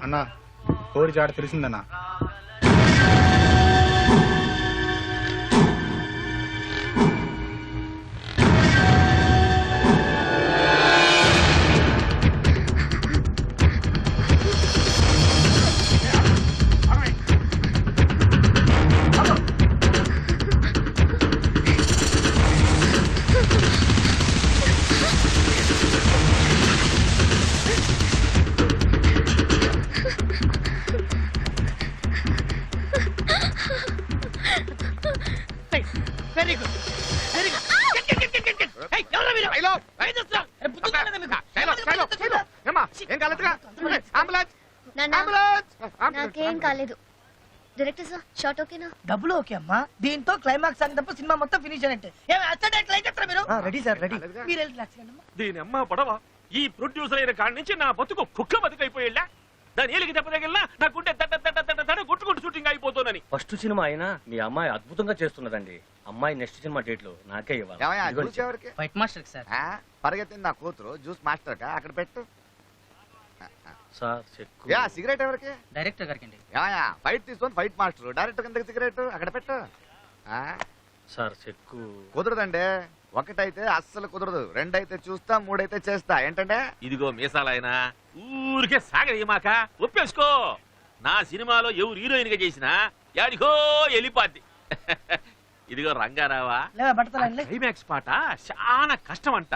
అన్నా కోరి జాడ తెలిసిందన్నా. నాకేం కాలేదు. డైరెక్టర్ సార్ షార్ట్ ఓకేనా? డబ్బులు ఓకే అమ్మా. దీంతో క్లైమాక్స్ సాంగ్ తప్ప సినిమా మొత్తం ఫినిష్ అయినట్టే. Ready sir ready. మీరు రిలాక్స్ కండి. దీని అమ్మ పడవ ఈ ప్రొడ్యూసర్ అయిన కాడి నుంచి నా బతుకు కుక్క బతుకైపోయేళ్ళా. దాని ఏలికి దెబ్బ తగిలినా నా గుండె దడ గుట్టుకుంటూ షూటింగ్ అయిపోతానని. ఫస్ట్ సినిమా అయినా మీ అమ్మాయి అద్భుతంగా చేస్తున్నదండి. అమ్మాయి నెక్స్ట్ సినిమా డేట్లు నాకే ఇవ్వాలి. Fight master sir. పరిగెత్తింది నా కూతురు జ్యూస్ మాస్టర్ కా అక్కడ పెట్టు. Sir cheque. సిగరెట్ ఎవరికి? డైరెక్టర్ గారికి. ఫైట్ తీసుకొని ఫైట్ మాస్టర్ డైరెక్టర్ కింద సిగరెట్ అక్కడ పెట్టు. సార్ చెక్కు కుదరదండి. ఒకటైతే అస్సలు కుదరదు, రెండైతే చూస్తా, మూడైతే చేస్తా. ఏంటంటే ఇదిగో మీసాలైనా ఊరికే సాగమాక ఒప్పేసుకో. నా సినిమాలో ఎవరు హీరోయిన్ గా చేసినా యాడికో వెళ్ళిపోద్ది. ఇదిగో రంగారావా, క్లైమాక్స్ పాట చాలా కష్టం అంట.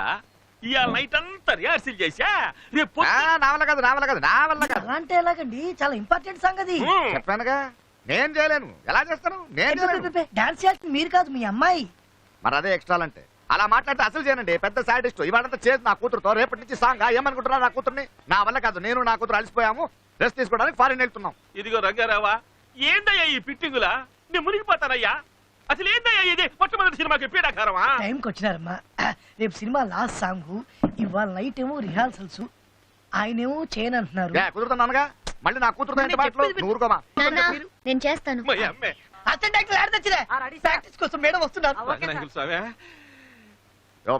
ఇవాళ నైట్ అంతా రిహార్సల్ చేసా. రేపు నా వల్ల కాదు, నా వల్ల కాదు, నా వల్ల కాదు. అంటే ఎలాగండి? చాలా ఇంపార్టెంట్ సాంగ్ అది. చెప్పానుగా నేను చేయలేను. ఎలా చేస్తాను? నేను డాన్స్ చేయాల్సింది మీరు కాదు, మీ అమ్మాయి. మరి అదే ఎక్స్ట్రా అంటే అలా మాట్లాడితే అసలు చేయనండి. పెద్ద సాడిస్ట్. ఇవాళంతా చేసి నా కూతురుతో రేపటి నుంచి సాంగ్ ఏమనుకుంటున్నా నా కూతుర్ని. నా వల్ల కాదు. నేను నా కూతురు అలసిపోయాము, రెస్ట్ తీసుకోవడానికి ఫారిన్ వెళ్తున్నాం. ఇదిగో రంగారావా, ఏందయ్యా ఈ పిట్టింగులా? నేను మునిగిపోతానయ్యా. అసలు ఏందయ్యా ఇది? మొట్టమొదటి సినిమాకి పీడాకారమా? టైంకి వచ్చినారమ్మా. రేపు సినిమా లాస్ట్ సాంగ్, ఇవాళ నైట్ ఏమో రిహార్సల్స్, ఆయనేమో చేయనంటున్నారు. కుదురుతున్నానుగా. మళ్ళీ నా కూతురుతో ఏంటి మాటలు? ఊరుకోమా. నేను చేస్తాను. ప్రాక్టీస్ కోసం మేడం వస్తున్నారు.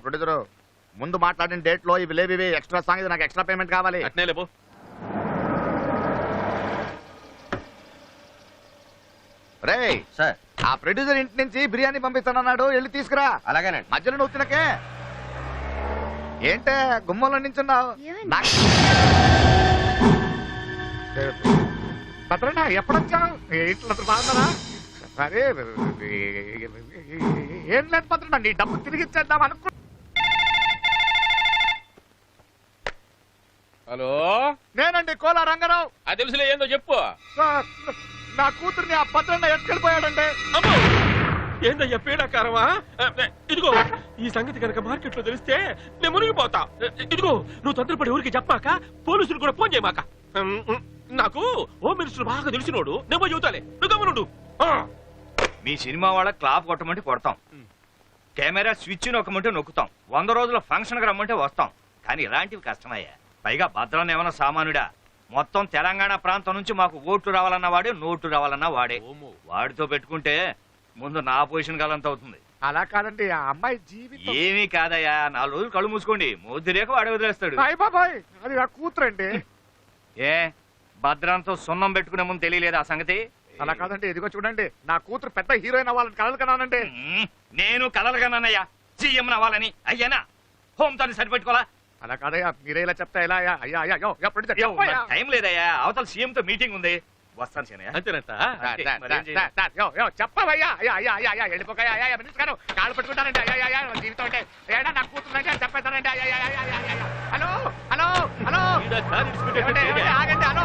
ప్రొడ్యూసర్ ముందు మాట్లాడిన డేట్ లో ఇవి లేవి, ఎక్స్ట్రా సాంగ్, ఇది నాకు ఎక్స్ట్రా పేమెంట్ కావాలి. అట్నే లేవు. రే సార్, ఆ ప్రొడ్యూసర్ ఇంటి నుంచి బిర్యానీ పంపిస్తానన్నాడు, వెళ్ళి తీసుకురా. అలాగేనండి. మధ్యలో నువ్వు తినకే. ఏంటే గుమ్మంలో నించున్నావు? భద్రనా ఎప్పుడొచ్చావు? ఇట్లా బాగున్నారా? అరే ఏం లేదు భద్రనా, నీ డబ్బు తిరిగి ఇచ్చేద్దాం అనుకో. హలో, నేనండి కోలా రంగారావు. అది తెలుసులే, ఏందో చెప్పు. నా కూతుర్ని ఆ భద్రన్న ఎత్తుకెళ్ళిపోయాడండి. ఏందయ్యా పీడాకారమా? ఇదిగో ఈ సంగతి కనుక మార్కెట్ లో తెలిస్తే నేను మునిగిపోతా. ఇదిగో నువ్వు తొందరపడి ఊరికి చెప్పాక పోలీసులు కూడా ఫోన్ చేయమాక. నాకు హోమ్ మినిస్టర్ బాగా తెలిసినోడు, నేను చెబుతాలే, నువ్వు గమనుండు. మీ సినిమా వాళ్ళ క్లాప్ కొట్టమంటే కొడతాం, కెమెరా స్విచ్ నొక్కమంటే నొక్కుతాం, 100 రోజుల ఫంక్షన్ కి రమ్మంటే వస్తాం. కానీ ఇలాంటివి కష్టమయ్యా. పైగా భద్రాన్ని ఏమన్నా సామానుడా? మొత్తం తెలంగాణ ప్రాంతం నుంచి మాకు ఓట్లు రావాలన్నా వాడే, నోట్లు రావాలన్నా వాడే. వాడితో పెట్టుకుంటే ముందు నా పొజిషన్ గలంత అవుతుంది. అలా కాదండి, ఆ అమ్మాయి జీవితం. ఏమీ కాదయ్యా, 4 రోజులు కళ్ళు మూసుకోండి, మోద్ది రేఖ వాడు వదిలేస్తాడు. బాబాయ్ అది నా కూతురండి. ఏ భద్రంతో సున్నం పెట్టుకునే ముందు తెలియలేదు ఆ సంగతి? అలా కాదండి, ఇదిగో చూడండి, నా కూతురు పెద్ద హీరోయిన్ అవ్వాలని కలలు కన్నానండి. నేను కలలు కన్నానయ్యా, సీఎం అవ్వాలని. అయ్యానా హోమ్ తో సరిపెట్టుకోవాలా? అలా కాదయ్యా, మీరే ఇలా చెప్తా ఎలా? టైం లేదయ్యా, అవతల సీఎం తో మీటింగ్ ఉంది, వస్తాను సీనయ్య. అంతేనంట. చెప్పవయ్యా. వెళ్ళిపోయా కాళ్ళు పెట్టుకుంటానండి. జీవితం అంటే ఏడా నా కూతురుంటే చెప్పేస్తానండి. హలో హలో హలో ఆగండి. హలో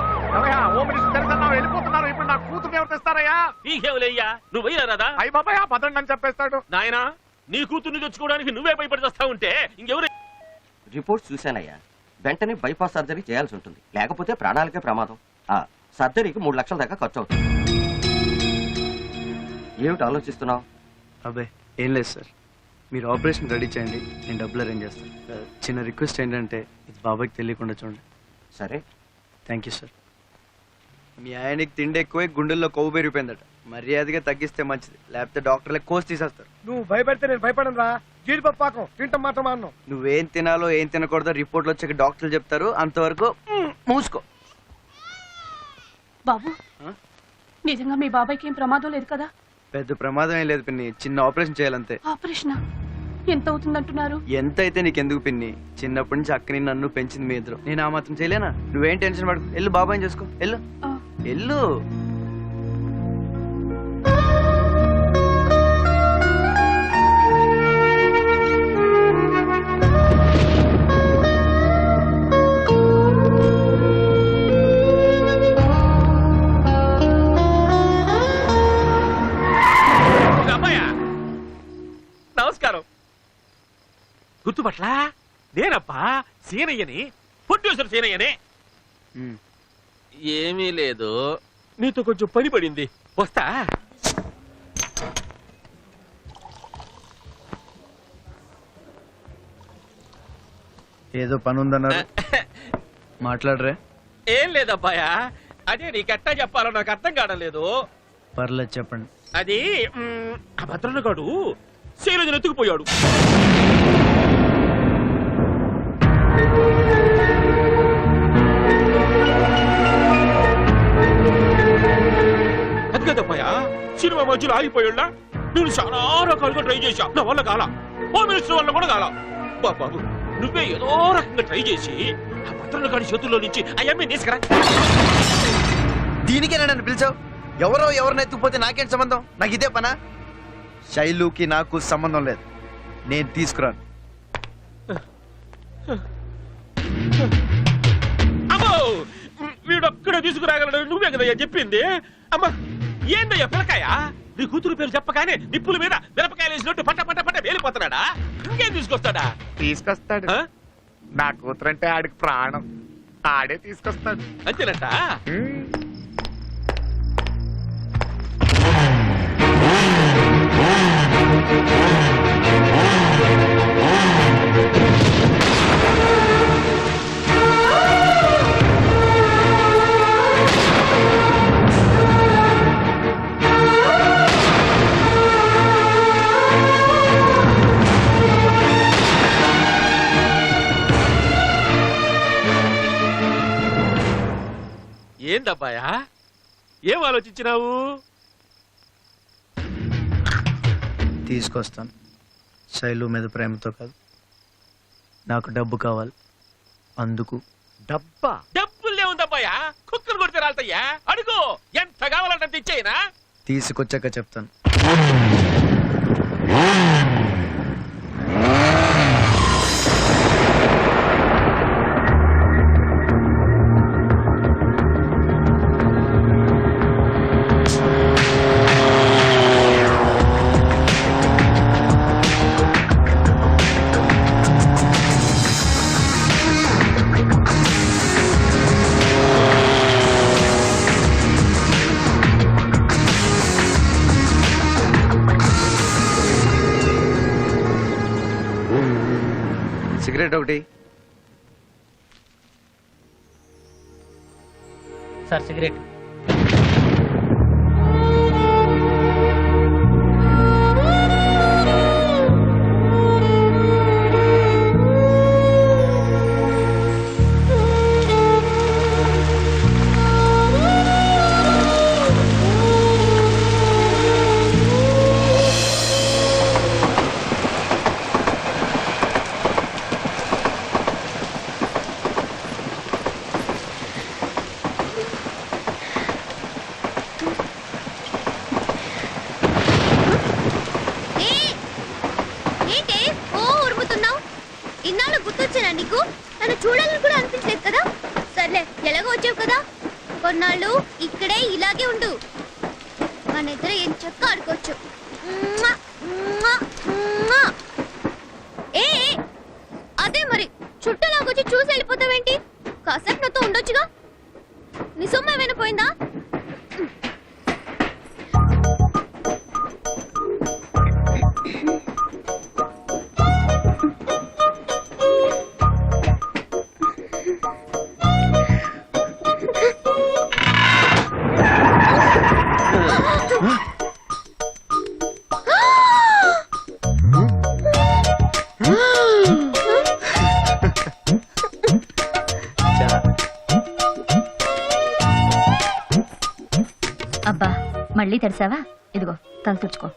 హోమ్ మినిస్టర్ తెలుసన్నావు, వెళ్ళిపోతున్నారు. ఇప్పుడు నా కూతురు ఎవరు తెస్తారయ్యా? నీకేవులయ్యా, నువ్వు పోయినా రాదా? అయ్యి బాబాయ్ ఆ భద్రం అని చెప్పేస్తాడు. నాయనా, నీ కూతుర్ని తెచ్చుకోవడానికి నువ్వే భయపడి వస్తా ఉంటే ఇంకెవరు? రిపోర్ట్స్ చూశానయ్యా. వెంటనే బైపాస్ సర్జరీ చేయాల్సి ఉంటుంది, లేకపోతే ప్రాణాలకే ప్రమాదం. సర్జరీకి 3 లక్షల దాకా ఖర్చు అవుతుంది. ఏమిటి ఆలోచిస్తున్నావు? అబ్బాయి ఏం లేదు సార్, మీరు ఆపరేషన్ రెడీ చేయండి, నేను డబ్బులు అరేంజ్ చేస్తాను. చిన్న రిక్వెస్ట్ ఏంటంటే ఇది బాబాయ్కి తెలియకుండా చూడండి. సరే. Thank you sir. మీ ఆయనకి తిండి ఎక్కువై గుండెల్లో కొవ్వు పెరిగిపోయిందట. మర్యాదగా తగ్గిస్తే మంచిది, లేకపోతే డాక్టర్లే కోసి తీసేస్తారు. నువ్వు భయపెడితే నేను భయపడను రా. జీడిపప్పు పాకం తింటాం మాత్రం అన్నావు. నువ్వేం తినాలో ఏం తినకూడదో రిపోర్ట్లు వచ్చాక డాక్టర్లు చెప్తారు, అంతవరకు మూసుకో. బాబు నిజంగా మీ బాబాయ్కి ఏం ప్రమాదం లేదు కదా? పెద్ద ప్రమాదం ఏం లేదు పిన్ని, చిన్న ఆపరేషన్ చేయాలంతే. ఆపరేషన్ ఎంత అవుతుందంటున్నారు? ఎంత అయితే నీకెందుకు పిన్ని, చిన్నప్పటి నుంచి అక్కని నన్ను పెంచింది మీ ఇద్దరు, నేను ఆ మాత్రం చేయలేనా? నువ్వేం టెన్షన్ పడకు, వెళ్ళు బాబాయ్ చేసుకో, వెళ్ళు వెళ్ళు. నమస్కారం. గుర్తుపట్ల నేనప్పా సీనయ్యని, ప్రొడ్యూసర్ సీనయ్యని. ఏమీ లేదు, నీతో కొంచెం పని పడింది, వస్తా. ఏదో పని ఉందన్నారు, మాట్లాడరే. ఏం లేదబ్బాయా, అదే నీకెట్టా చెప్పాలో నాకు అర్థం కావడం లేదు. పర్లేదు చెప్పండి. అది ఆ భద్రన్నగాడు శైలజను ఎత్తుకుపోయాడు. అది కదబ్బాయా, సినిమా మధ్యలో ఆగిపోయాడా? నేను చాలా రకాలుగా ట్రై చేశా, నా వల్ల కాల. హోమ్ మినిస్టర్ వల్ల కూడా కాల. బాబు నువ్వే ఏదో రకంగా ట్రై చేసి ఆ భద్రన్నగాడి చేతుల్లో నుంచి ఆ అమ్మాయిని తీసుకురా. దీనికే నన్ను పిలిచావు? ఎవరో ఎవరిని ఎత్తుకుపోతే నాకేం సంబంధం? నాకు ఇదే పనా? శైలుకి నాకు సంబంధం లేదు, నేను తీసుకురాను. అమ్మో వీడొక్కడే తీసుకురాగలడు, నువ్వే కదయ్యా చెప్పింది. అమ్మా ఏందయ్యా పిల్లకాయ, నీ కూతురు పేరు చెప్పగానే నిప్పుల మీద మిరపకాయలు వేసినట్టు పట్ట పట్ట పట్ట వేలిపోతున్నాడా? ఇంకేం తీసుకొస్తాడా? తీసుకొస్తాడు. నా కూతురంటే ఆడికి ప్రాణం, ఆడే తీసుకొస్తాడు. అంతేనట. ఏందబ్బాయా, ఏం ఆలోచించినావు? తీసుకొస్తాను, శైలు మీద ప్రేమతో కాదు, నాకు డబ్బు కావాలి, అందుకు. డబ్బా? డబ్బులే ఉందబ్బాయా, కుక్కలు కొడితే రాలతయ్యా. అడుగు, ఎంత కావాలంటే ఇచ్చేయనా? తీసుకొచ్చాక చెప్తాను. సిగరెట్ ఒకటి. Sir cigarette. నీకు నన్ను చూడాలని కూడా అనిపించలేదు కదా? సర్లే ఎలాగో వచ్చావు కదా, కొన్నాళ్ళు ఇక్కడే ఇలాగే ఉండు, మన ఇద్దరు ఏం చక్క ఆడుకోవచ్చు. ఏ అదే మరి చుట్టూలాగొచ్చి చూసి వెళ్ళిపోతావేంటి? కాసేపు నాతో ఉండొచ్చుగా. నీ సొమ్ము ఏమైనా పోయిందా? మళ్ళీ తెరిసావా? ఇదిగో తల తుడుచుకో.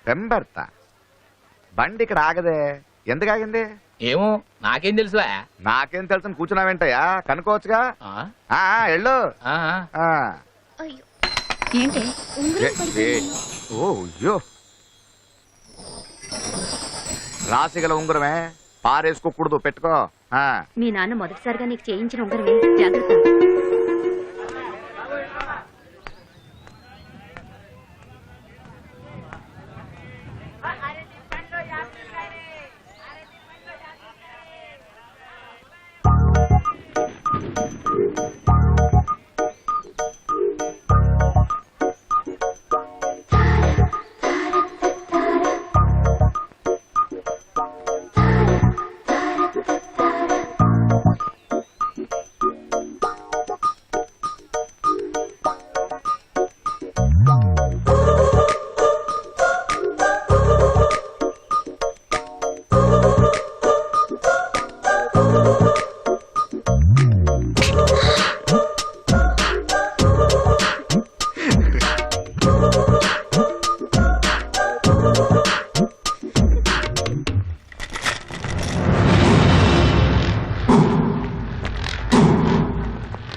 పెంబర్తా బండి ఇక్కడ ఆగదే, ఎందుకు ఆగింది? ఏమో నాకేం తెలుసువా? నాకేం తెలుసు కూర్చున్నావేంటయ్యా, కనుకోవచ్చుగా. ఎళ్ళు. ఏంటి ఓయ్యో, రాసిగల ఉంగరమే, పారేసుకోకూడదు, పెట్టుకో. మీ నాన్న మొదటిసారిగా నీకు చేయించిన ఉంగరమే, జాగ్రత్త.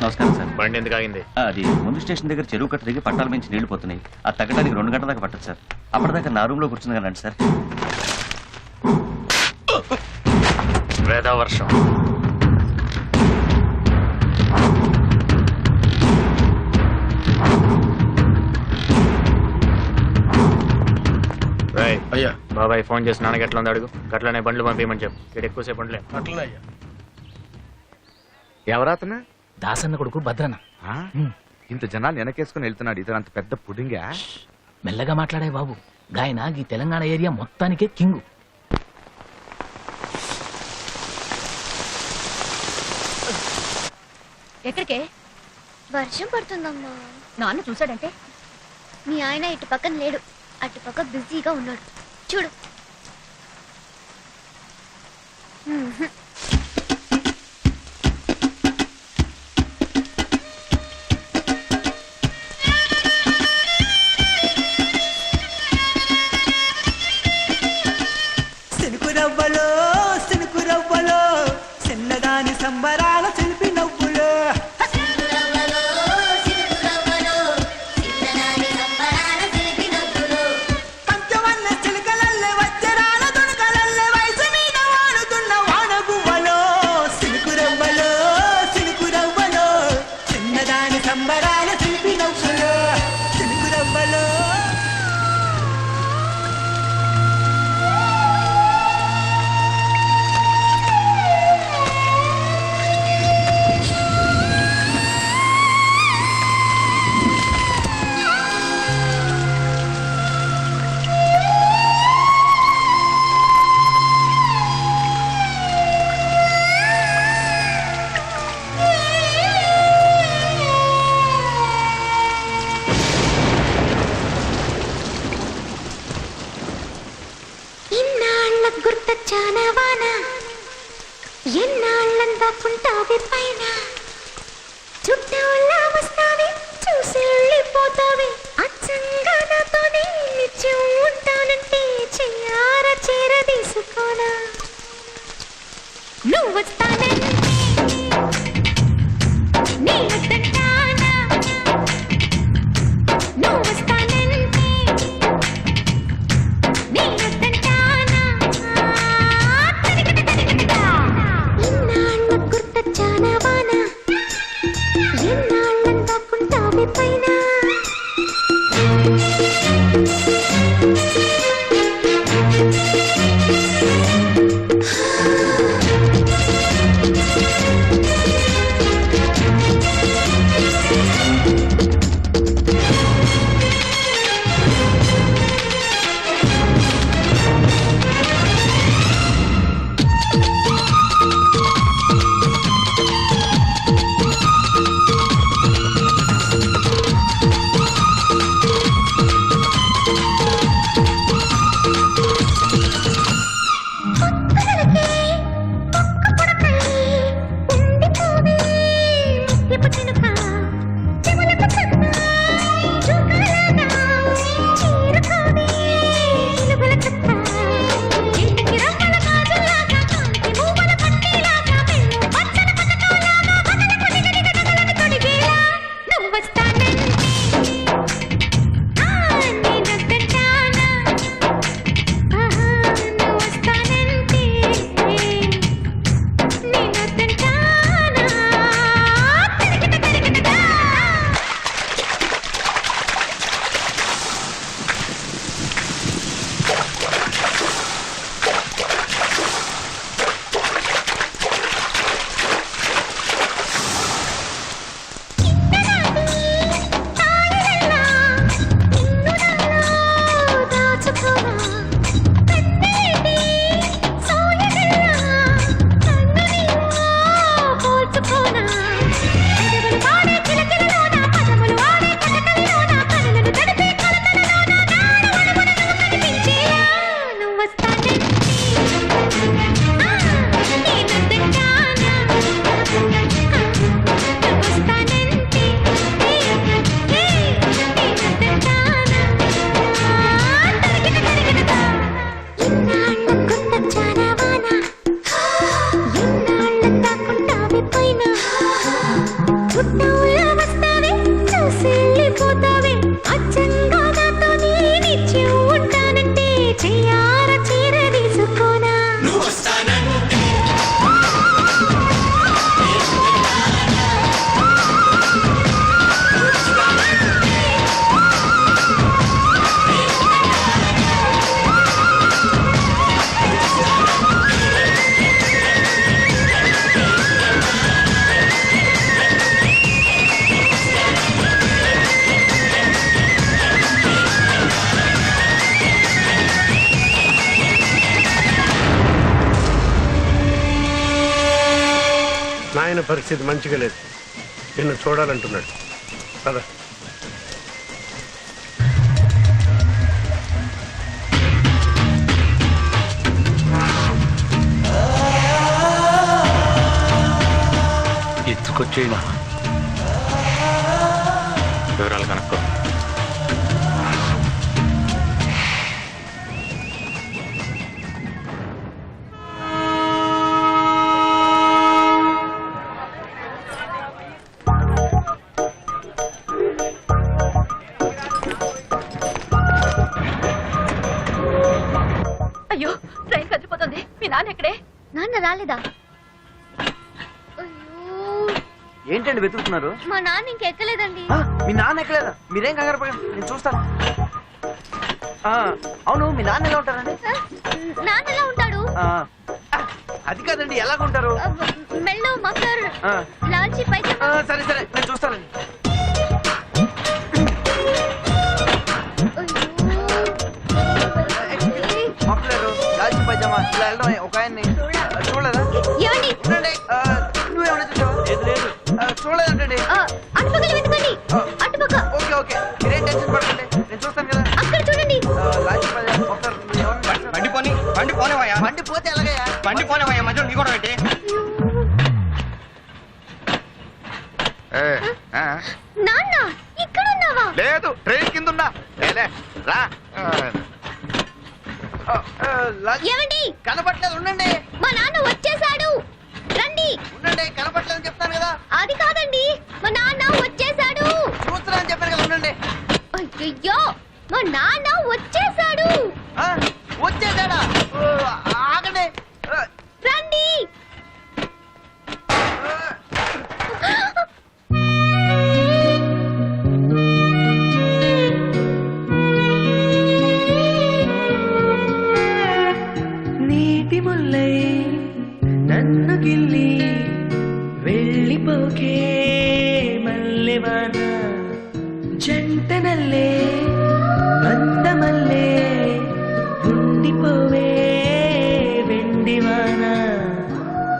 నమస్కారం సార్. బండి ఎందుకు ఆగింది? అది ముందు స్టేషన్ దగ్గర చెరువు కట్ట దిగి పట్టాల మించి నీళ్లు పోతున్నాయి. అది తగ్గడానికి 2 గంటల దాకా పట్టదు సార్. అప్పటిదాకా నా రూమ్ లో కూర్చుంది కదండి సార్. వేద వర్షం. అయ్యా బాబాయ్ ఫోన్ చేసి నాన్నకి ఎట్లా ఉంది అడుగు. గట్లనే బండ్లు పంపించమని చెప్పు. ఇక్కడ ఎక్కువసేపు ఉండలే. అట్లనే అయ్యా. ఎవరాతను? దాసన్న కొడుకు భద్రన. ఇంత జనాలు వెనకేసుకుని వెళ్తున్నాడు, ఇతను అంత పెద్ద పుడింగా? మెల్లగా మాట్లాడే బాబు, గాయన ఈ తెలంగాణ ఏరియా మొత్తానికే కింగు. ఎక్కడికే? వర్షం పడుతుందమ్మా. నాన్న చూసాడంటే? మీ ఆయన ఇటు పక్కన లేడు, అటు పక్క బిజీగా ఉన్నాడు. చూడు. సినుకురవ్వలో చిన్నదాని సంబరాల చిలిపి నవ్వులో. పంచవన్న చిలుకలల్లే వజ్రాల దుణకలల్లే వయసు మీద వాడుతున్న వానగువ్వలో. సినుకురవ్వలో చిన్నదాని సంబరాల చిలిపి నవ్వులో. సినుకురవ్వలో గుర్తొచ్చానవాన, ఎన్నాళ్ళందాకుంటావి పైన, చుట్టూలా వస్తావి, చూసి వెళ్ళిపోతావి, అచ్చంగా నాతోనే నిత్యం ఉంటానంటే చెయ్యార చేరదీసుకోనా. నువ్వు వస్తానంటే నేనొద్దంటానా, నువ్వు వస్తానంటే నేనొద్దంటానా. ఇన్నాళ్ళ గుర్తొచ్చానవాన, ఎన్నాళ్ళందాకుంటావి పైన. పరిస్థితి మంచిగా లేదు. నిన్ను చూడాలంటున్నాడు. కదా ఎత్తుకొచ్చేనా వివరాలు కనుక్కో. అయ్యో ట్రైన్ కదిలిపోతుంది. మీ నాన్న ఎక్కడే? నాన్న రాలేదా? ఏంటండి వెతుకుతున్నారు? మా నాన్న ఇంకెక్కలేదండి. మీ నాన్న ఎక్కలేదా? మీరేం కంగారు పడకండి, నేను చూస్తాను. అవును, మీ నాన్న ఎలా ఉంటారండి? నాన్న ఎలా ఉంటాడు? అది కాదండి, ఎలాగుంటారు? మెల్లో మఫ్లర్, లాల్చి పైజమా. సరే సరే, నేను చూస్తానండి. మఫ్లరు, లాల్చి పైజమా, ఇలా వెళ్ళడం ఒక ఆయన్ని చూడలేదా? ఏమండి? నువ్వేమన్నా చూసావా? లేదు చూడలేదంటండి. అటుపక్కల వెతకండి. అటుపక్క. ఓకే ఓకే, మీరేం టెన్షన్ పడకండి, నేను చూస్తాను కదా. అక్కడ చూడండి. లాల్చి పైజమా, మఫ్లర్, బండి పోని, బండి పోనేవయ్యా. బండి పోతే ఎలాగయ్యా? బండి పోనేవయ్యా, మధ్యలో నీ కూడా పెట్టి. నాన్న ఇక్కడ ఉన్నావా? లేదు, ట్రైన్ కింద ఉన్నా. రా. ఏమండి? కనపట్లేదు, ఉండండి. మా నాన్న వచ్చేసాడు, రండి. ఉండండి, కనపట్లేదు చెప్తాను కదా. అది కాదండి, మా నాన్న వచ్చేసాడు. చూస్తున్నా అని చెప్పాను కదా, ఉండండి. అయ్యో, మా నాన్న వచ్చేసాడు. వచ్చేసాడా? ఆగండి, రండి. నీటి ముల్లై నన్ను గిల్లి వెళ్ళిపోకే మల్లెవాన, జంట నల్లే బంధమల్లే ఉండిపోవే వెండివాన.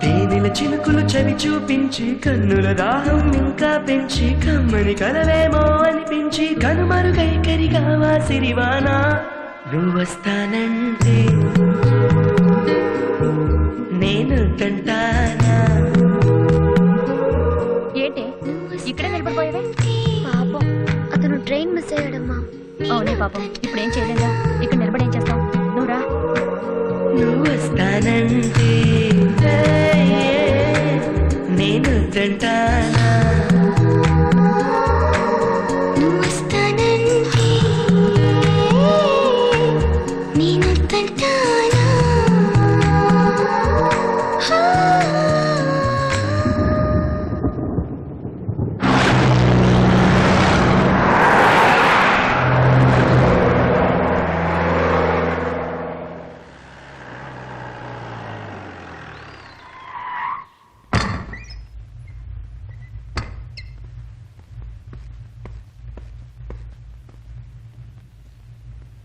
తేనెల చినుకులు చవి చూపించి కన్నుల దాహం ఇంకా పెంచి కమ్మని కలవేమో అనిపించి కనుమరుగైకరిగావా సిరివాన. నువ్వొస్తానంటే నేను తంటానా. ఏంటి ఇక్కడే నిలబడిపోయావే? పాపం, అతను ట్రైన్ మిస్ అయ్యాడమ్మా. అవునే పాపం, ఇప్పుడు ఏం చేయలేదా? ఇక్కడ నిలబడి ఏం చేస్తావు? నువ్వు రా. నువ్వొస్తానంటే నేను తంటానా. నువ్వొస్తానంటే నేను తంటానా.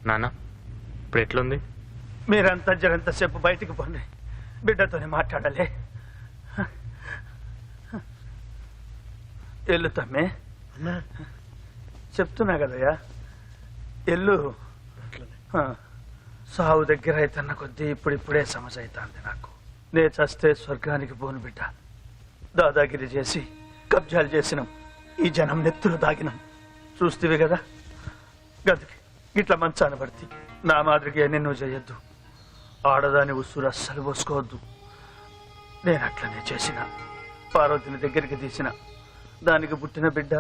నాన్న ఇప్పుడు ఎట్లుంది? మీరంతా జరంతసేపు బయటికి పోండి, బిడ్డతోనే మాట్లాడాలి. ఎల్లు తమ్మే, చెప్తున్నా కదయ్యా, ఎల్లు. సావు దగ్గర అవుతున్న కొద్దీ ఇప్పుడిప్పుడే సమస్య అవుతుంది నాకు. నే చస్తే స్వర్గానికి పోను బిడ్డ. దాదాగిరి చేసి కబ్జాలు చేసినాం, ఈ జనం నెత్తులు దాగినాం. చూస్తేవి కదా, గదికి ఇట్లా మంచాన పడితే నా మాదిరిగా నిన్ను చేయొద్దు. ఆడదాని ఉసురు అస్సలు పోసుకోవద్దు. నేను అట్లనే చేసిన. పార్వతిని దగ్గరికి తీసిన. దానికి పుట్టిన బిడ్డ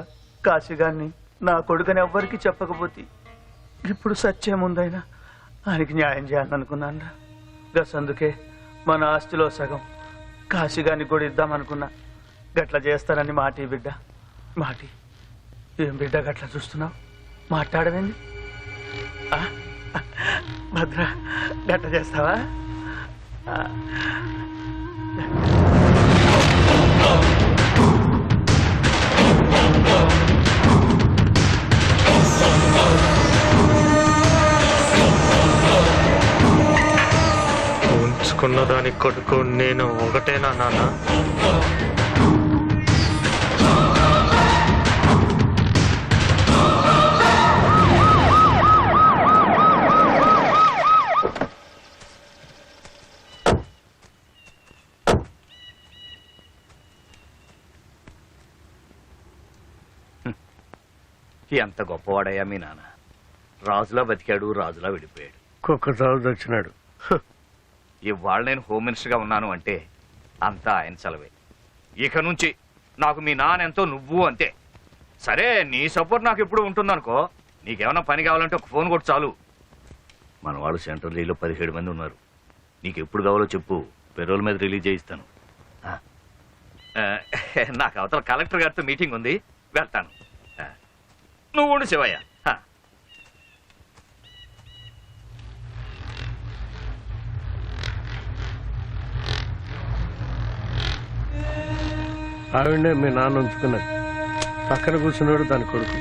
కాశీగాన్ని నా కొడుకని ఎవ్వరికి చెప్పకపోతే ఇప్పుడు సత్యముందైనా ఆయనకి న్యాయం చేయాలనుకున్నాను. గసందుకే మన ఆస్తిలో సగం కాశీగాన్ని కూడా ఇద్దామనుకున్నా. గట్ల చేస్తానని మాటి బిడ్డ, మాటి. ఏం బిడ్డ గట్ల చూస్తున్నావు? మాట్లాడవేంది? భద్ర, గట్ల చేస్తావా? ఉంచుకున్న దాని కొడుకు నేను ఒకటేనా నాన్న? ఎంత గొప్పవాడయ్యా మీ నాన్న. రాజులా బతికాడు, రాజులా విడిపోయాడు. కుక్క చావు దచ్చినాడు. ఇవాళ నేను హోమ్ మినిస్టర్గా ఉన్నాను అంటే అంతా ఆయన చలవే. ఇక నుంచి నాకు మీ నాన్న ఎంతో, నువ్వు అంతే. సరే, నీ సపోర్ట్ నాకు ఎప్పుడు ఉంటుందనుకో. నీకేమైనా పని కావాలంటే ఒక ఫోన్ కొట్టు చాలు. మన వాళ్ళు సెంట్రల్ జైల్లో 17 మంది ఉన్నారు. నీకు ఎప్పుడు కావాలో చెప్పు, పెరోల్ మీద రిలీజ్ చేయిస్తాను. నాకు అవతల కలెక్టర్ గారితో మీటింగ్ ఉంది, వెళ్తాను. నువ్వు ఉండు శివయ్య. ఆవిడనే మీ నాన్న ఉంచుకున్నది. పక్కన కూర్చున్నాడు దాని కొడుకు.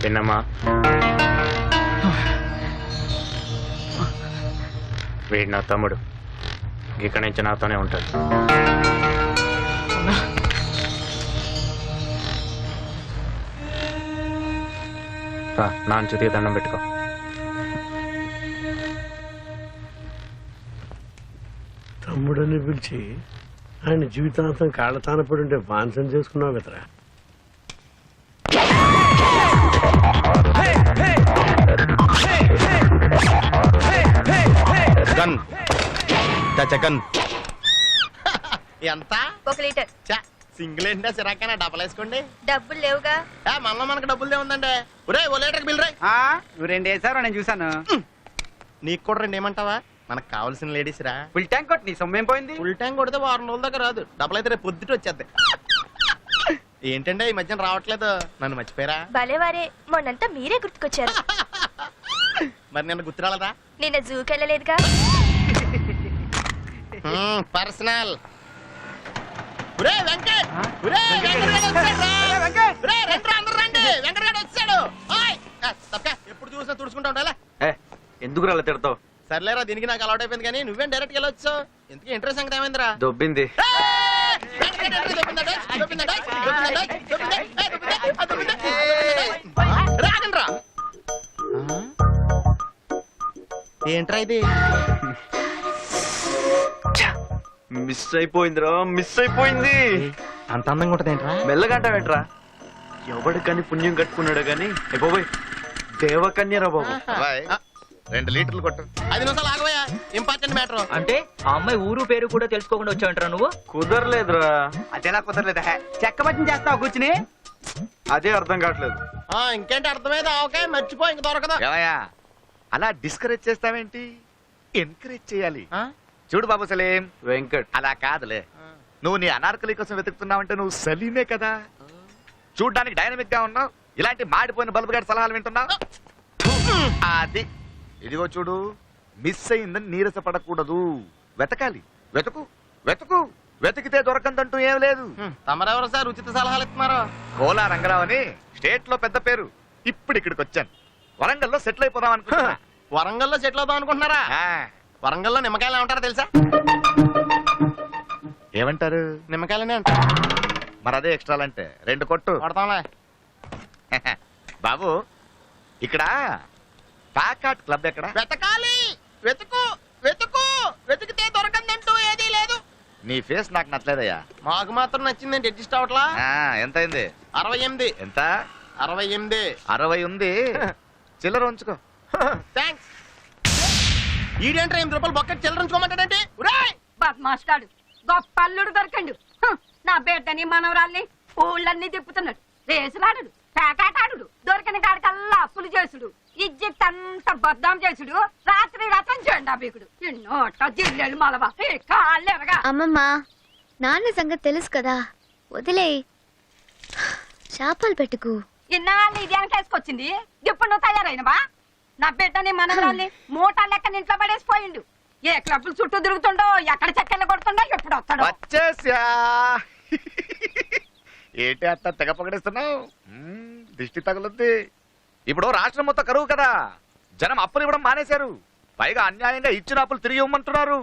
పిన్నమ్మా, వీడు నా తమ్ముడు. ఇక్కడి నుంచి నాతోనే ఉంటాడు. నాన్న చుతికి దండం పెట్టుకో. తమ్ముడని పిలిచి ఆయన జీవితాంతం కాళ్ళతాన పడి ఉంటే బాన్సం చేసుకున్నావు కదరా. ఎంత? 1 లీటర్. సింగిల్ ఏంటా సిరాకైనా డబ్బులు వేసుకోండి. డబ్బులు లేవుగా. మనలో మనకు డబ్బులు ఏముందండి. ఒరే, 1 లీటర్ బిల్ రాయ్. నువ్వు 2 వేసావు, నేను చూసాను. నీకు కూడా 2 ఏమంటావా? మనకు కావాల్సిన లేడీస్ రా. ఫుల్ ట్యాంక్ కొట్టి నీ సొమ్మేం పోయింది? ఫుల్ ట్యాంక్ కొడితే 2 వారం రోజుల దాకా రాదు. డబ్బులు అయితే రేపు పొద్దుట వచ్చేద్ది. ఏంటంటే ఈ మధ్యన రావట్లేదు, నన్ను మర్చిపోయారా? భలేవారే, మొన్నంతా మీరే గుర్తుకొచ్చారు. మరి నిన్న గుర్తురాలరా? నిన్న జూకి వెళ్ళలేదుగా. పర్సనల్. ఎప్పుడు చూసినా తుడుచుకుంటా ఉండాలా? ఎందుకు అలా తిడతావు? సర్లేరా, దీనికి నాకు అలవాటు అయిపోయింది. కానీ నువ్వేం డైరెక్ట్ వెళ్ళొచ్చు. ఇంతకీ ఇంట్రెస్ట్ సంగతి ఏమైందిరా? దొబ్బింది. ఏంట్రా ఇది? మిస్ అయిపోయిందిరా, మిస్ అయిపోయింది. అంత అందంగా ఉంటది ఏంట్రా? మెల్లగంటావేంట్రా? ఎవడికని పుణ్యం కట్టుకున్నాడు గాని బాబోయ్, దేవకన్యరా బాబు. 2 లీటర్లు కొట్టు. 5 నిమిషాలు ఆగవయ్యా, ఇంపార్టెంట్ మ్యాటర్. అంటే ఆ అమ్మాయి ఊరు పేరు కూడా తెలుసుకోకుండా వచ్చావంటారా నువ్వు? కుదరలేదురా. అదేలా కుదరలేదా? చెక్క పచ్చని చేస్తావు కూర్చుని. అదే అర్థం కావట్లేదు. ఇంకేంటి అర్థమైంది? ఓకే, మర్చిపో, ఇంక దొరకదు. అలా డిస్కరేజ్ చేస్తావేంటి? ఎంకరేజ్ చేయాలి. చూడు బాబు సలీం, వెంకట్ అలా కాదులే. నువ్వు నీ అనార్కలి కోసం వెతుకుతున్నావంటే నువ్వు సలీమే కదా. చూడ్డానికి డైనమిక్ గా ఉన్నావు, ఇలాంటి మాడిపోయిన బల్బు గారి సలహాలు వింటున్నావు. అది ఇదిగో చూడు, మిస్ అయిందని నీరసపడకూడదు. వెతకాలి, వెతుకు వెతుకు, వెతికితే దొరకందంటూ ఏం లేదు. తమరెవరు సార్ ఉచిత సలహాలు ఇస్తున్నారు? కోలా రంగరావు అని స్టేట్ లో పెద్ద పేరు. ఇప్పుడు ఇక్కడికి వచ్చాను. వరంగల్లో సెటిల్ అయిపోదాం అనుకుంటున్నా. వరంగల్లో సెటిల్ అవుదాం అనుకుంటున్నారా? వరంగల్లో నిమ్మకాయలు ఏమంటారో తెలుసా? ఏమంటారు? నిమ్మకాయలనే అంటారు. మరి అదే ఎక్స్ట్రాలంటే 2 కొట్టు. కొడతాంలే. బాబు, ఇక్కడ ప్యాకాట్ క్లబ్ ఎక్కడ? వెతకాలి, వెతుకు వెతుకు, వెతికితే దొరకందంటూ ఏదీ లేదు. నీ ఫేస్ నాకు నచ్చలేదయ్యా. మాకు మాత్రం నచ్చిందండి, అడ్జస్ట్ అవట్లా. ఎంత అయింది? 68. ఎంత? 68. 60 ఉంది. చిల్లర ఉంచుకో. థ్యాంక్స్. ఈడేంట్రా 8 రూపాయలు బొక్కటి చిల్లర ఉంచుకోమంటాడంటే? బద్మాస్టాడు, గొప్ప అల్లుడు దొరకండు. నా బిడ్డని మనవరాల్ని ఊళ్ళన్నీ తిప్పుతున్నాడు. రేసులాడు, పేకాటాడు, దొరికిన కాడికల్లా అప్పులు చేసుడు, ఇజ్జత్ అంతా బద్దాం చేసుడు, రాత్రి రథం చెండా బీకుడు, ఎన్నోట జిల్లెలు మలవా కాళ్ళెరగా. అమ్మమ్మ, నాన్న సంగతి తెలుసు కదా, వదిలే. శాపాలు పెట్టుకు. ఇన్నాళ్ళు ఇది వెనకేసుకొచ్చింది, ఇప్పుడు నువ్వు తయారైనవా? నా బిడ్డని మనవరాల్ని మూట లెక్కన ఇంట్లో పడేసిపోయిండు. ఏ క్లబ్లు చుట్టూ తిరుగుతుండో, ఎక్కడ చక్కెళ్ళు కొడుతుండో, ఎప్పుడు వస్తాడో. వచ్చేసా. ఏంటి అట్లా తెగ పగడిస్తున్నావు? దిష్టి తగులుద్ది. ఇప్పుడు రాష్ట్రం మొత్తం కరువు కదా, జనం అప్పులు ఇవ్వడం మానేశారు. పైగా అన్యాయంగా ఇచ్చిన అప్పులు తిరిగి ఇవ్వమంటున్నారు.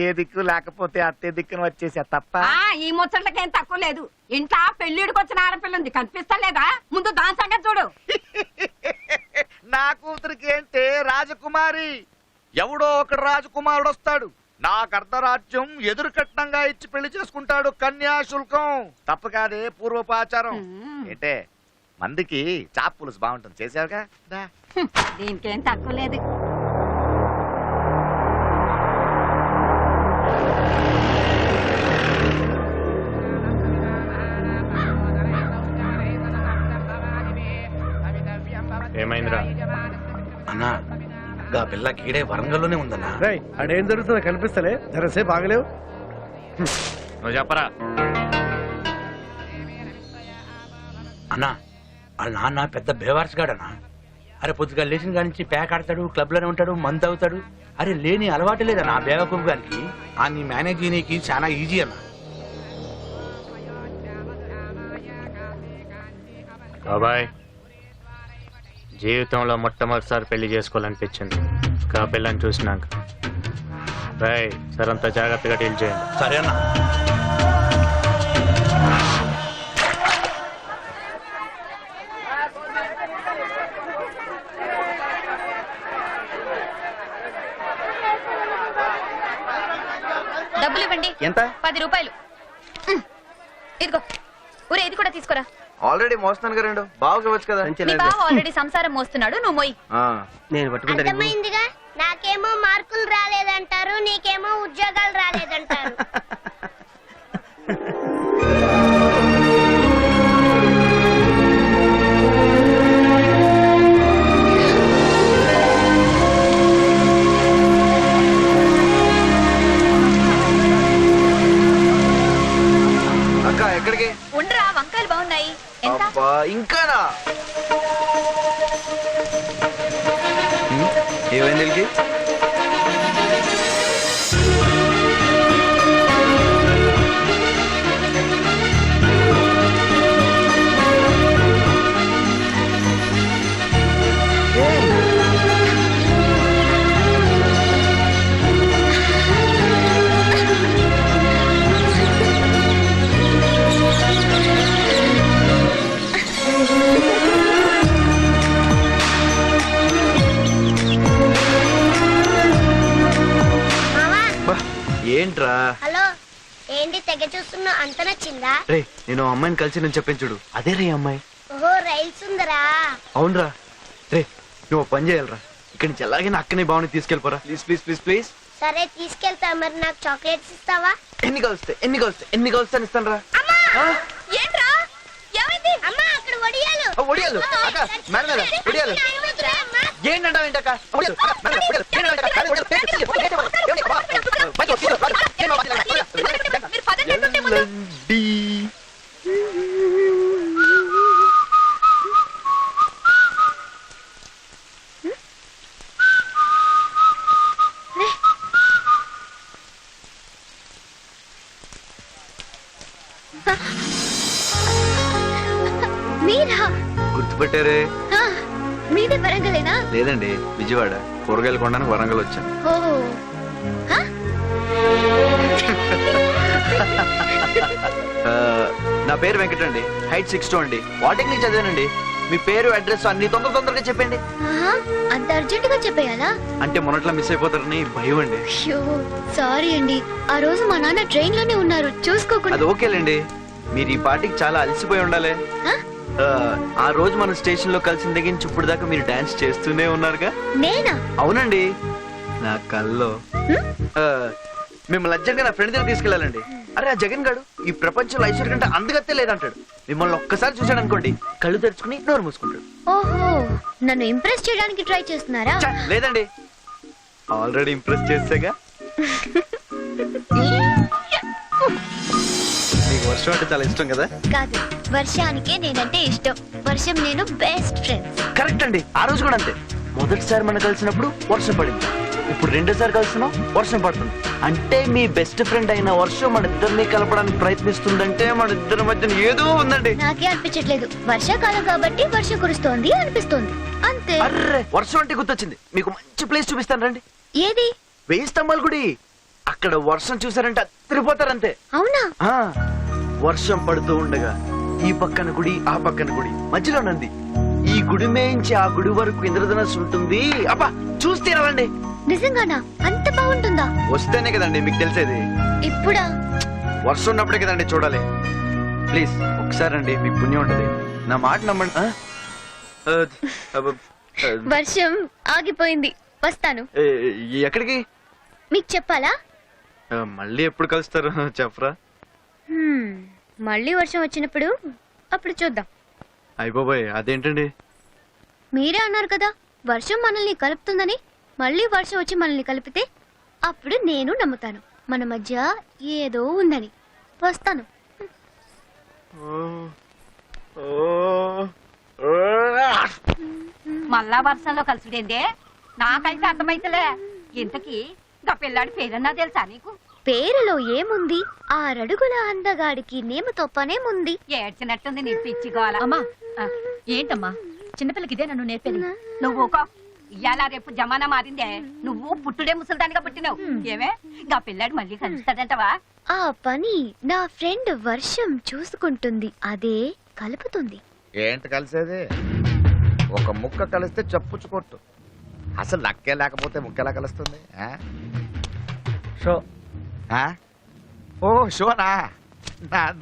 ఏ దిక్కు లేకపోతే అత్తే దిక్కును వచ్చేసా తప్ప. ఈ ముచ్చట్లకేం తక్కువ లేదు. ఇంట్లో పెళ్లిడికి వచ్చిన ఆడపిల్ల ఉంది, కనిపిస్తలేదా? ముందు దాని సంగతి చూడు. నా కూతురికి ఏంటే రాజకుమారి, ఎవడో ఒక రాజకుమారుడు వస్తాడు, నాకు అర్ధరాజ్యం ఎదురు కట్నంగా ఇచ్చి పెళ్లి చేసుకుంటాడు. కన్యాశుల్కం తప్ప కాదే, పూర్వపాచారం. ఏంటే మందికి చాప్ పులుసు బాగుంటుంది, చేసావుగా. దీనికేం తక్కువ లేదు. ఏమైందిరా అన్నా గా పిల్ల కీడే వరంగల్లోనే ఉందన్నా. అడేం జరుగుతుందో కనిపిస్తలే, జరసేపు ఆగలేవు. నువ్వు చెప్పరా. అన్నా వాళ్ళ నాన్న పెద్ద బేవార్స్ గాడనా. అరే పొద్దుగా లేచిన కాడి నుంచి ప్యాక్ ఆడతాడు, క్లబ్ లోనే ఉంటాడు, మందు అవుతాడు. అరే లేని అలవాటు లేదన్నా బేవకూపు గారికి. ఆ నీ మేనేజ్ చేయనీకి చాలా ఈజీ అన్నా. బాబాయ్, జీవితంలో మొట్టమొదటిసారి పెళ్లి చేసుకోవాలనిపించింది కా పిల్లని చూసినాక. బాయ్ సరంతా జాగ్రత్తగా డీల్ చేయండి. సరేనా. డబ్బులు ఇవ్వండి. ఎంత? 10 రూపాయలు. ఇదిగో ఊరే, ఇది కూడా తీసుకోరా. ఆల్రెడీ మోస్తున్నాను కదా, బాగా ఇవ్వచ్చు కదా. నీ బావ ఆల్రెడీ సంసారం మోస్తున్నాడు, నువ్వు మోయి. నేను పట్టుకుంటాను. అర్థమైందిగా, నాకేమో మార్కులు రాలేదంటారు, నీకేమో ఉద్యోగాలు రాలేదంటారు. అక్క ఎక్కడికి? ఉండరా, వంకాయలు బాగున్నాయి. ఎంత? ఇంకానా? ఏమైంది? ఏంట్రా? హలో, ఏంటి తెగ చూస్తున్నా? అంత నచ్చిందా? రే నేను అమ్మాయిని కలిసి నేను చెప్పాను చూడు, అదే రే అమ్మాయి. ఓహో, రైల్స్ ఉందరా? అవునరా. రే నువ్వు పని చేయాలరా, ఇక్కడి నుంచి ఎలాగైనా అక్కనే బాగుని తీసుకెళ్ళిపోరా. Please please please please. సరే తీసుకెళ్తా. మరి నాకు చాక్లెట్స్ ఇస్తావా? ఎన్ని కలుస్తాను ఇస్తాను రా. ఏంట్రా ఏమైంది? అమ్మా అక్కడ ఒడియాలు. ఒడియాలు అక్క, మేడం మీద ఒడియాలు. ఏంటంటావు ఏంటక్క? మీరా? గుర్తుపెట్టారే? మీదే వరంగలేనా? లేదండి, విజయవాడ. కూరగాయలు కొనడానికి వరంగల్ వచ్చాను. నా పేరు వెంకటండి, హైట్ 6'2" అండి. పాలిటెక్నిక్ చదివానండి. మీ పేరు, అడ్రస్ అన్ని తొందరగా చెప్పండి. అంత అర్జెంట్ గా చెప్పేయాలా? అంటే మొన్నట్లా మిస్ అయిపోతారని భయం అండి. సారీ అండి, ఆ రోజు మా నాన్న ట్రైన్ లోనే ఉన్నారు, చూసుకోకుండా. అది ఓకేలేండి, మీరు ఈ పార్టీకి చాలా అలసిపోయి ఉండాలి. ఆ రోజు మన స్టేషన్ లో కలిసిన దగ్గర నుంచి ఇప్పుడు దాకా మీరు డాన్స్ చేస్తూనే ఉన్నారుగా. నేనా? అవునండి, నా కల్లో. మిమ్మల్ని అర్జెంట్ గా నా ఫ్రెండ్ దగ్గర తీసుకెళ్ళాలండి. అరే ఆ జగన్ గాడు ఈ ప్రపంచంలో ఐశ్వర్య కంటే అందగత్తే లేదంటాడు. మిమ్మల్ని ఒక్కసారి చూశాడు అనుకోండి, కళ్ళు తెరుచుకుని నోరు మూసుకుంటాడు. ఓహో, నన్ను ఇంప్రెస్ చేయడానికి ట్రై చేస్తున్నారా? లేదండి, ఆల్రెడీ ఇంప్రెస్ చేసాగా. మీకు వర్షం అంటే చాలా ఇష్టం కదా? కాదు, వర్షానికే నేనంటే ఇష్టం. వర్షం నేను బెస్ట్ ఫ్రెండ్స్. కరెక్ట్ అండి, ఆ రోజు కూడా అంతే. మొదటిసారి మనం కలిసినప్పుడు వర్షం పడింది, ఇప్పుడు రెండోసారి కలుస్తున్నాం, వర్షం పడుతుంది. అంటే మీ బెస్ట్ ఫ్రెండ్ అయిన వర్షం మన ఇద్దరిని కలపడానికి ప్రయత్నిస్తుందంటే మన ఇద్దరి మధ్యన ఏదో ఉందండి. నాకే అనిపించట్లేదు. వర్షాకాలం కాబట్టి వర్షం కురుస్తోంది అనిపిస్తోంది అంతే. అర్రే, వర్షం అంటే గుర్తొచ్చింది. మీకు మంచి ప్లేస్ చూపిస్తాను రండి. ఏది? 1000 స్తంభాల గుడి. అక్కడ వర్షం చూసారంటే అదిరిపోతారంతే. అవునా? వర్షం పడుతూ ఉండగా ఈ పక్కన గుడి, ఆ పక్కన గుడి, మధ్యలో నంది. ఈ గుడి మేయించి ఆ గుడి వరకు ఇంద్రధనస్సు ఉంటుంది. అబ్బా చూస్తే రండి. నిజంగానా? అంత బాగుంటుందా? వస్తేనే కదండి మీకు తెలిసేది. ఇప్పుడా? వర్షం ఉన్నప్పుడే కదండి చూడాలి. ప్లీజ్ ఒకసారి రండి, మీకు పుణ్యం ఉంటుంది. నా మాట నమ్మండి. వర్షం ఆగిపోయింది, వస్తాను. ఎక్కడికి? మీకు చెప్పాలా? మళ్ళీ ఎప్పుడు కలుస్తారు చెప్పరా? మళ్ళీ వర్షం వచ్చినప్పుడు అప్పుడు చూద్దాం. అయిపోయి అదేంటండి? మీరే అన్నారు కదా వర్షం మనల్ని కలుపుతుందని. మళ్ళీ వర్షం వచ్చి మనల్ని కలిపితే అప్పుడు నేను నమ్ముతాను మన మధ్య ఏదో ఉందని. వస్తాను. మళ్ళా వర్షంలో కలుసుడేందే? నాకైతే అర్థమైతలే. ఇంతకీ గా పిల్లాడి పేరన్నా తెలుసా నీకు? పేరులో ఏముంది? 6 అడుగుల అందగాడికి నేమతో పనేముంది? ఏడ్చినట్టుంది నీ పిచ్చిగోల. అమ్మా ఏంటమ్మా చిన్నపిల్లకి ఇదే నన్ను నేర్పేది. నువ్వు ఇవాళ రేపు జమానా మారిందే. నువ్వు పుట్టుడే ముసలిదానిగా పుట్టినావు. ఏమే గా పిల్లాడు మళ్ళీ కలుస్తాడంటవా? ఆ పని నా ఫ్రెండ్ వర్షం చూసుకుంటుంది, అదే కలుపుతుంది. ఏంటి కలిసేది? ఒక ముక్క కలిస్తే చెప్పుచ్చుకొట్టు. అసలు లక్కే లేకపోతే ముక్కెలా కలుస్తుంది? షో. ఓ షోనా?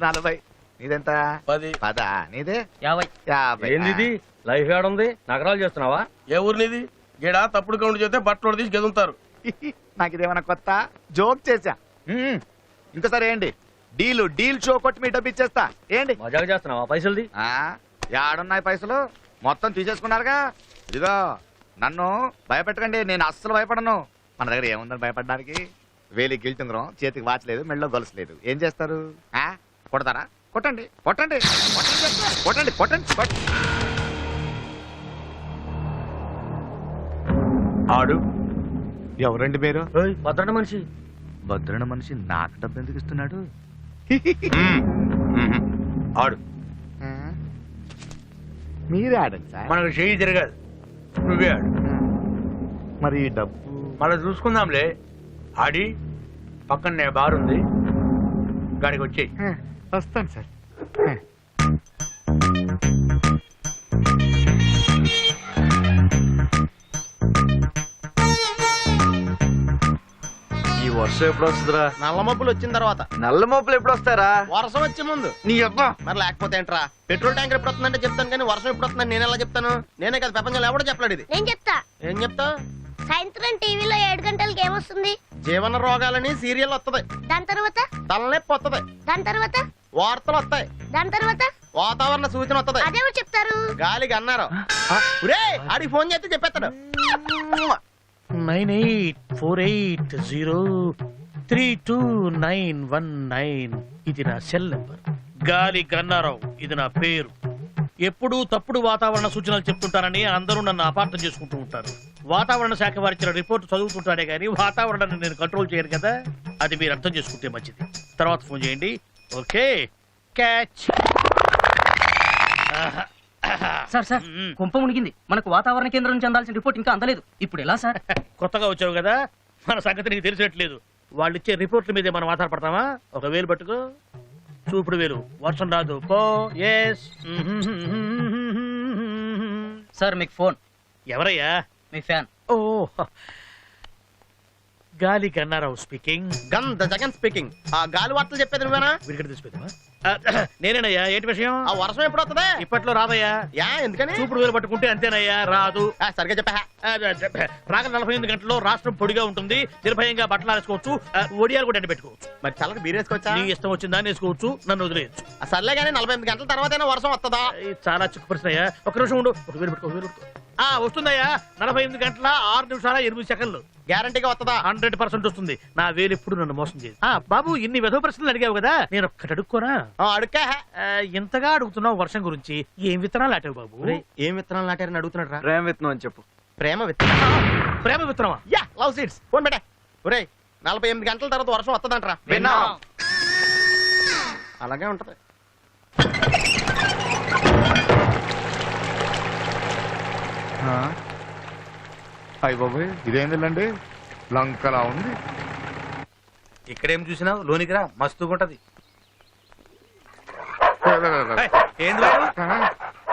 40. నీదెంత? 10. నీదే 50. ఏంది లైఫ్ ఏడుంది? నగరాలు చేస్తున్నావా? ఏ ఊరు నీది? గేడా తప్పుడు కౌంట్ చేస్తే బట్టలు తీసి గెదులుతారు. నాకు ఇదేమన్నా కొత్త జోక్ చేశా. ఇంకోసారి ఏంటి డీల్ షో కొట్టి మీ డబ్బు ఇచ్చేస్తా. ఏంటి మజాక్ చేస్తున్నావా? పైసలుది ఏడున్నాయి పైసలు? మొత్తం తీసేసుకున్నారుగా. ఇదిగో నన్ను భయపెట్టకండి, నేను అస్సలు భయపడను. మన దగ్గర ఏముందని భయపడడానికి? వేలి గిల్చుంగరం, చేతికి వాచలేదు, మెళ్ళలో గొలుసలేదు. ఏం చేస్తారు? కొడతారా? కొట్టండి కొట్టండి కొట్టండి కొట్టండి కొట్టండి. ఆడు ఎవరండి మీరు? భద్రణ మనిషి. భద్రణ మనిషి నాకు డబ్బు ఎందుకు ఇస్తున్నాడు? ఆడు మీరే ఆడండి సార్. మనకు చెయ్యి తిరగదు, నువ్వే ఆడు. మరి ఈ డబ్బు మళ్ళీ చూసుకుందాంలే. ఆడి పక్కనే బారుంది, గాడికి వచ్చేయి. వస్తాను సార్. ఈ వర్షం ఎప్పుడు వస్తుందిరా? నల్ల మబ్బులు వచ్చిన తర్వాత. నల్ల మబ్బులు ఎప్పుడు వస్తారా? వర్షం వచ్చే ముందు. నీ అబ్బా మరి లేకపోతే ఏంట్రా? పెట్రోల్ ట్యాంకర్ ఎప్పుడు వస్తుందంటే చెప్తాను, కానీ వర్షం ఎప్పుడు వస్తుందని నేను ఎలా చెప్తాను? నేనే కదా ప్రపంచంలో ఎవడో చెప్పలేడు ఇది. నేను చెప్తా. ఏం చెప్తా? సాయంత్రం టీవీలో 7 గంటలకి ఏమొస్తుంది? జీవన రోగాలని సీరియల్ వస్తుంది. దాని తర్వాత? తలనొప్పి వస్తుంది. దాని తర్వాత? వార్తలు వస్తాయి. దాని తర్వాత? వాతావరణ సూచన వస్తుంది. అదేమో చెప్తారు. గాలికి అన్నారు. ఆడికి ఫోన్ చేస్తే చెప్పేస్తాడు. 9848032919. ఇది నా సెల్ నెంబర్. గాలి గన్నారావు ఇది నా పేరు. ఎప్పుడూ తప్పుడు వాతావరణ సూచనలు చెప్తుంటారని అందరూ నన్ను అపార్థం చేసుకుంటూ ఉంటారు. వాతావరణ శాఖ వారిచ్చిన రిపోర్ట్ చదువుతుంటానే గానీ వాతావరణాన్ని నేను కంట్రోల్ చేయను కదా. అది మీరు అర్థం చేసుకుంటే మంచిది. తర్వాత ఫోన్ చేయండి. Okay catch. సార్ సార్ కుంప మునిగింది. మనకు వాతావరణ కేంద్రం నుంచి అందాల్సిన రిపోర్ట్ ఇంకా అందలేదు. ఇప్పుడు ఎలా సార్? కొత్తగా వచ్చావు కదా, మన సంగతి నీకు తెలిసినట్లేదు. వాళ్ళు ఇచ్చే రిపోర్ట్ల మీదే మనం ఆధారపడతామా? ఒక వేలు పట్టుకో, చూపుడు వేలు. వర్షం రాదు పో. ఎస్ సార్ మీకు ఫోన్. ఎవరయ్యా? మీ ఫ్యాన్. ఓ గాలి Gannarao speaking. Gun the Jagan speaking. ఆ గాలి వార్తలు చెప్పేది నువ్వేనా? విరిగడ తీసిపోతావా? నేనేనయ్యా. ఏంటి విషయం? ఆ వర్షం ఎప్పుడు వస్తుంది? ఇప్పట్లో రాదయ్యా. యా ఎందుకని? చూపుడు వేలు పట్టుకుంటే అంతేనయ్యా, రాదు. సరిగ్గా చెప్పా. రాగల 48 గంటల్లో రాష్ట్రం పొడిగా ఉంటుంది. నిర్భయంగా బట్టలు ఆరేసుకోవచ్చు, ఒడియాలు కూడా పెట్టుకోవచ్చు. మరి చల్లకి బీరేసుకోవచ్చా? నీ ఇష్టం వచ్చిందా వేసుకోవచ్చు, నన్ను వదిలేయచ్చు. సర్లే కానీ 48 గంటల తర్వాత వర్షం వస్తుందా? చాలా చిక్కు ప్రశ్న అయ్యా. ఒక నిమిషం ఉండు. ఒక వేలు పెట్టుకో, వేలు పెట్టుకో. వస్తుందయ్యా. 48 గంటల 6 నిమిషాల 8 సెకండ్లు. గ్యారంటీగా వస్తుందా? 100% వస్తుంది. నా వేలు ఎప్పుడు నన్ను మోసం చేయదు. బాబు ఇన్ని వెధవ ప్రశ్నలు అడిగావు కదా, నేను ఒక్కటి అడుక్కోరా? అడుక్కా. ఇంతగా అడుగుతున్నావు వర్షం గురించి. ఏం విత్తనాలు నాటావు బాబు? ఏం విత్తనాలు నాటారని అడుగుతున్నాడు రా. ప్రేమ విత్తనం అని చెప్పు. ప్రేమ విత్తనం. ప్రేమ విత్తనమా? Yeah, love seeds. ఫోన్ పెట్టే. ఒరేయ్ 48 గంటల తర్వాత వర్షం వస్తుందంటరా. విన్నా. అలాగే ఉంటది. అయ్య బాబోయ్, ఇదేందండి లంకలా ఉంది. ఇక్కడేం చూసినావు? లోనికి రా, మస్తుగుంటది. ఏంది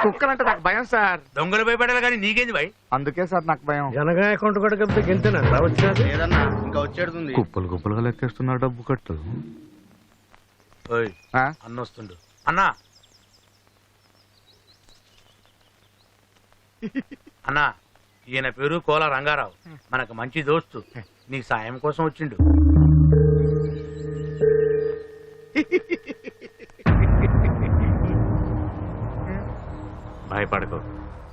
కుక్కలంటే నాకు భయం సార్. దొంగలు భయపడాలి కానీ నీకేంది భయ్? అందుకే సార్ నాకు భయం. జనగా అకౌంట్ కూడా కలిపితే గెలితేనా వచ్చినది? లేదన్నా, ఇంకా వచ్చేడుతుంది. కుప్పలు కుప్పలుగా లెక్కేస్తున్నారు డబ్బు కట్టు. అన్న వస్తుండు. అన్నా అన్నా, ఈయన పేరు కోల రంగారావు, మనకు మంచి దోస్తు. నీకు సాయం కోసం వచ్చిండు. భయపడకు,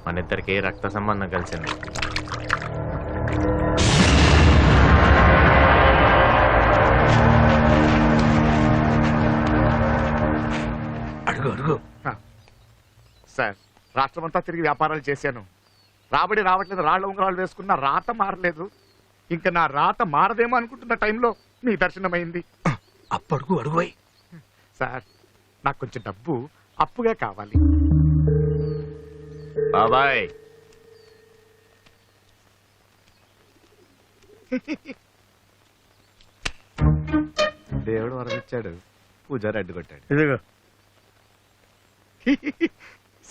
మన ఇద్దరికి రక్త సంబంధం కలిసింది. అడుగు అడుగు. సార్, రాష్ట్రమంతా తిరిగి వ్యాపారాలు చేశాను. రాబడి రావట్లేదు, రాళ్ల ఉంగరాలు వేసుకున్న రాత మారలేదు. ఇంకా నా రాత మారదేమో అనుకుంటున్న టైంలో మీ దర్శనమైంది. అప్పడుగు అడుగు. సార్, నాకు కొంచెం డబ్బు అప్పుగా కావాలి. బాబాయ్, దేవుడు వరమిచ్చాడు, పూజారి అడ్డుకొట్టాడు. ఇదిగో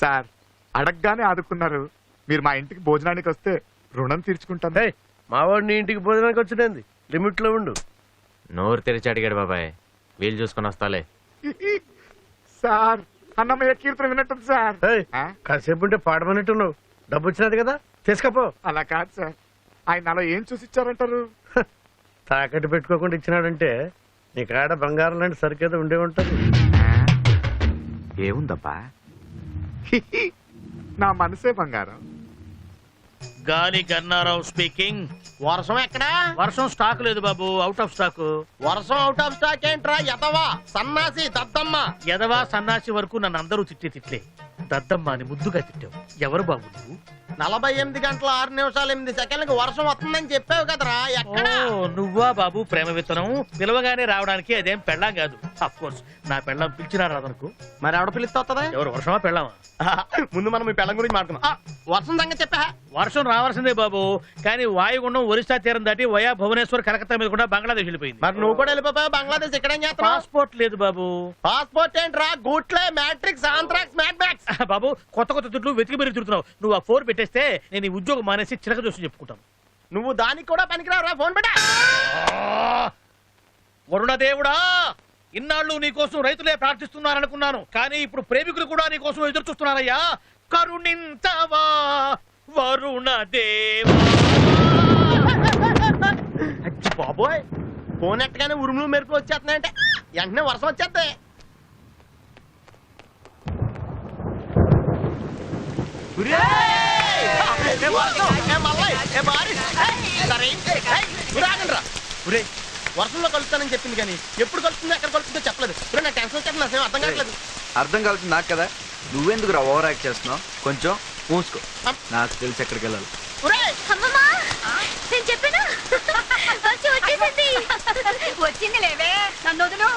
సార్, అడగగానే ఆదుకున్నారు. మీరు మా ఇంటికి భోజనానికి వస్తే రుణం తీర్చుకుంటాను. మావాడిని ఇంటికి భోజనానికి వచ్చింది, లిమిట్ లో ఉండు. నోరు తెరిచి అడిగాడు బాబాయ్, వీలు చూసుకుని వస్తాలే. సార్, అన్నమయ్య కీర్తన విన్నట్టుంది సార్. కాసేపు ఉంటే పాడమన్నట్టున్నావు. డబ్బు వచ్చినది కదా, తీసుకపో. అలా కాదు సార్, ఆయన నాలో ఏం చూసి ఇచ్చారంటారు? తాకట్టు పెట్టుకోకుండా ఇచ్చినాడంటే నీ కాడ బంగారం లాంటి సరికేదో ఉండే ఉంటది. ఏముందబ్బా, నా మనసే బంగారం. గాలి గన్నారావు స్పీకింగ్. వర్షం ఎక్కడా? వర్షం స్టాక్ లేదు బాబు, అవుట్ ఆఫ్ స్టాక్. వర్షం అవుట్ ఆఫ్ స్టాక్ ఏంట్రా ఎదవా సన్నాసి దద్దమ్మ. ఎదవా సన్నాసి వరకు నన్ను అందరూ తిట్లే. దద్దమ్మ అని ముద్దుగా తిట్టావు. ఎవరు బాబు నువ్వు? 48 గంటల 6 నిమిషాలు 8 సెకండ్లకు వర్షం వస్తుందని చెప్పావు కదరా. ఎక్కడ? నువ్వా బాబు ప్రేమ విత్తనం? పిలవగానే రావడానికి అదేం పెళ్ళాం కాదు. అఫ్ కోర్స్ నా పెళ్ళం పిలిచినా రాదనుకో. మరి ఆవిడ పిలిస్తే వస్తుందా? ఎవరు, వర్షమా పెళ్ళామా? ముందు మనం ఈ పెళ్ళం గురించి మాట్లాడుకున్నాం. వర్షం సంగతి చెప్పా. వర్షం రావాల్సిందే బాబు, కానీ వాయుగుండం ఒరిస్సా తీరం దాటి వయా భువనేశ్వర్ కలకత్తా మీద కూడా బంగ్లాదేశ్ వెళ్ళిపోయింది. మరి నువ్వు కూడా వెళ్ళిపోయావు బంగ్లాదేశ్. ఇక్కడేం చేస్తావు? పాస్పోర్ట్ లేదు బాబు. పాస్పోర్ట్ ఏంట్రా? గూట్లే, మ్యాట్రిక్స్, ఆంథ్రాక్స్, మ్యాట్ బ్యాక్స్. బాబు కొత్త కొత్త తుట్లు వెతికి మెరుగు తిడుతున్నావు. నువ్వు ఆ 4 పెట్టేస్తే నేను ఈ ఉద్యోగం మానేసి చిలక చూసి చెప్పుకుంటాను. నువ్వు దానికి కూడా పనికిరావురా. ఫోన్ పెట్టా. వరుణదేవుడా, ఇన్నాళ్ళు నీకోసం రైతులే ప్రార్థిస్తున్నారనుకున్నాను, కానీ ఇప్పుడు ప్రేమికులు కూడా నీకోసం ఎదురు చూస్తున్నారయ్యా. కరుణించవా వరుణదేవా. అచ్చి బాబోయ్, ఫోన్ ఎట్టగానే ఉరుములు మెరుపులు వచ్చేస్తున్నాయంటే వెంటనే వర్షం వచ్చేద్ది. వర్షంలో కలుస్తానని చెప్పింది కానీ ఎప్పుడు కలుస్తుందో ఎక్కడ కలుస్తుందో చెప్పలేదు. నా టెన్షన్ వచ్చేది, నాకేం అర్థం కావట్లేదు. అర్థం కావాల్సింది నాకు కదా, నువ్వెందుకు రా ఓవర్ యాక్ట్ చేస్తున్నావు? కొంచెం మూసుకో, నాకు తెలిసి ఎక్కడికి వెళ్ళాలి. వచ్చింది లేవే, నన్ను వదులు.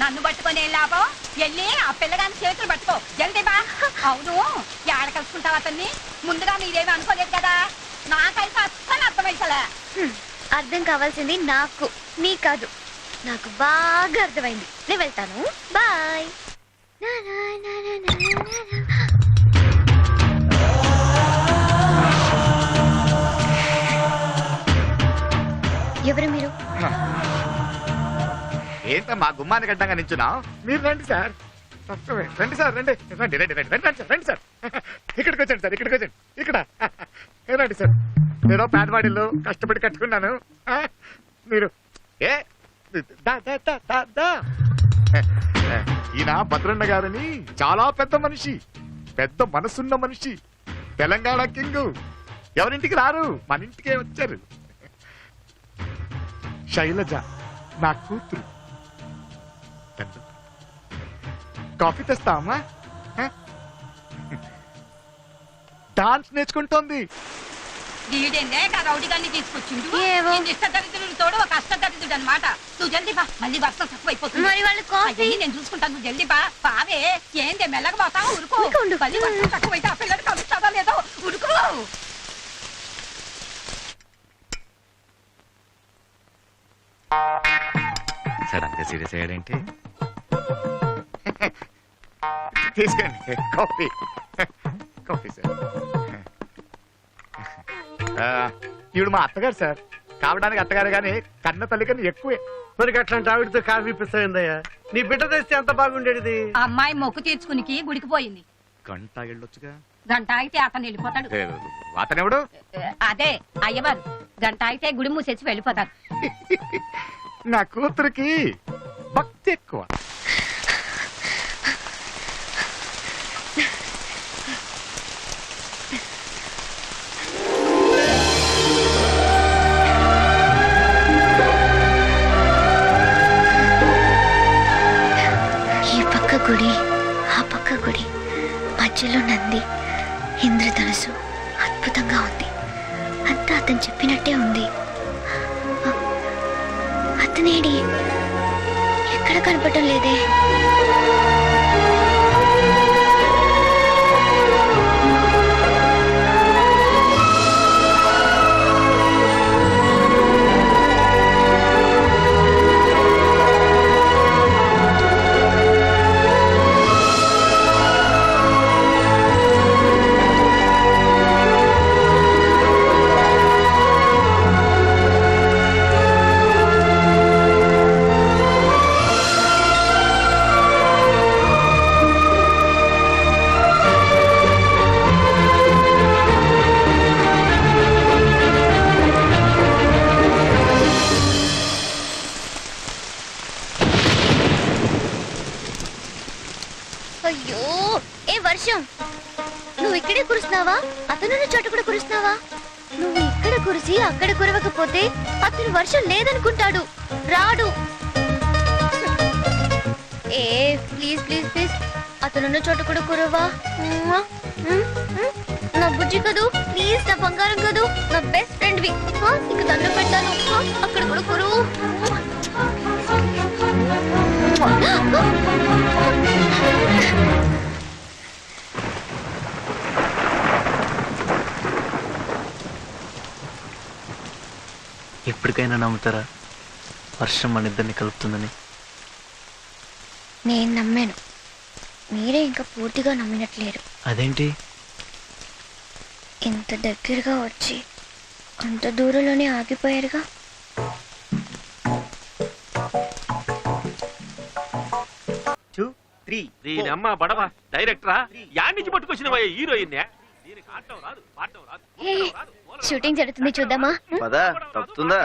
నన్ను పట్టుకొని లాభం, వెళ్ళి ఆ పిల్లగాని చేతులు పట్టుకో జల్దీ బా. అవును, ఏడ కలుసుకుంటావు అతన్ని? ముందుగా మీరేమి అనుకోలేదు కదా. నాకైతే అస్సలు అర్థమైతలే. అర్థం కావాల్సింది నాకు, నీ కాదు. నాకు బాగా అర్థమైంది. నేను వెళ్తాను, బాయ్. ఎవరు మీరు? ఏంటో మా గుమ్మానికి అడ్డంగా నించున్నా? మీరు రండి సార్, రండి సార్, రండి రండి రండి రండి రండి సార్, రండి సార్. ఇక్కడికి వచ్చండి సార్, ఇక్కడికి వచ్చండి. ఇక్కడ రండి సార్. నేను పేదవాడిలో కష్టపడి కట్టుకున్నాను. మీరు ఈయన భద్రన్న గారని చాలా పెద్ద మనిషి, పెద్ద మనసున్న మనిషి, తెలంగాణ కింగ్. ఎవరింటికి రారు, మన ఇంటికే వచ్చారు. శైలజ నా కూతురు. కాఫీ తెస్తామా? డాన్స్ నేర్చుకుంటోంది. వీడేందే రౌడీ గారిని తీసుకొచ్చిండు ఏవో. ఇష్టదరిద్రుడు తోడు ఒక అష్టదరిద్రుడు అనమాట నువ్వు జల్దీ బా మళ్ళీ వర్షం తక్కువైపోతుంది మరి వాళ్ళు కాఫీ? అయ్యి నేను చూసుకుంటాను నువ్వు జల్దీ బా పావే ఏందే మెల్లగా పోతావు ఉరుకో ఉండు. మళ్ళీ వర్షం తక్కువైతే ఆ పిల్లడు కలుస్తావా లేదో ఉరుకో సార్ అంతే సీరియస్ అయ్యాడేంటి తీసుకోండి కాఫీ కాఫీ సార్ ఈవిడ మా అత్తగారు సార్ కావడానికి అత్తగారు కానీ కన్న తల్లి కన్నా ఎక్కువే. మరి అట్లాంటి ఆవిడతో కాఫీ పిస్తాయిందయ్యా. నీ బిడ్డ తెస్తే ఎంత బాగుండేది. అమ్మాయి మొక్కు తీర్చుకునికి గుడికి పోయింది. గంట వెళ్ళొచ్చుగా. గంట అయితే అతను వెళ్ళిపోతాడు. అతనెవడు? అదే అయ్యవారు గంట అయితే గుడి మూసేసి వెళ్ళిపోతారు. నా కూతురికి భక్తి ఎక్కువ. ఈ పక్క గుడి ఆ పక్క గుడి మధ్యలో నంది ఇంద్రధనుసు అద్భుతంగా ఉంది. అంతా అతను చెప్పినట్టే ఉంది. అతనేడి ఎక్కడ కనపడటం లేదే. అయ్యో ఏ వర్షం, నువ్వు ఇక్కడే కురుస్తున్నావా? అతనున్న చోట కూడా కురుస్తున్నావా? నువ్వు ఇక్కడ కురిసి అక్కడ కురవకపోతే అతను వర్షం లేదనుకుంటాడు, రాడు. ఏ ప్లీజ్ ప్లీజ్ ప్లీజ్ అతనున్న చోట కూడా కురవా. నా బుజ్జి కదూ, ప్లీజ్ నా బంగారం కదూ, నా బెస్ట్ ఫ్రెండ్వి. నీకు దండం పెట్టాను, అక్కడ కూడా కురువు. ఎప్పటికైనా నమ్ముతారా వర్షం మన ఇద్దరిని కలుపుతుందని? నేను నమ్మాను, మీరే ఇంకా పూర్తిగా నమ్మినట్లేరు. అదేంటి? ఇంత దగ్గరగా వచ్చి అంత దూరంలోనే ఆగిపోయారుగా. దీని అమ్మ బడవ డైరెక్టరా యాడ్ నుంచి పట్టుకొచ్చిన హీరోయిన్. షూటింగ్ జరుగుతుంది, చూద్దామా? తప్పుతుందా?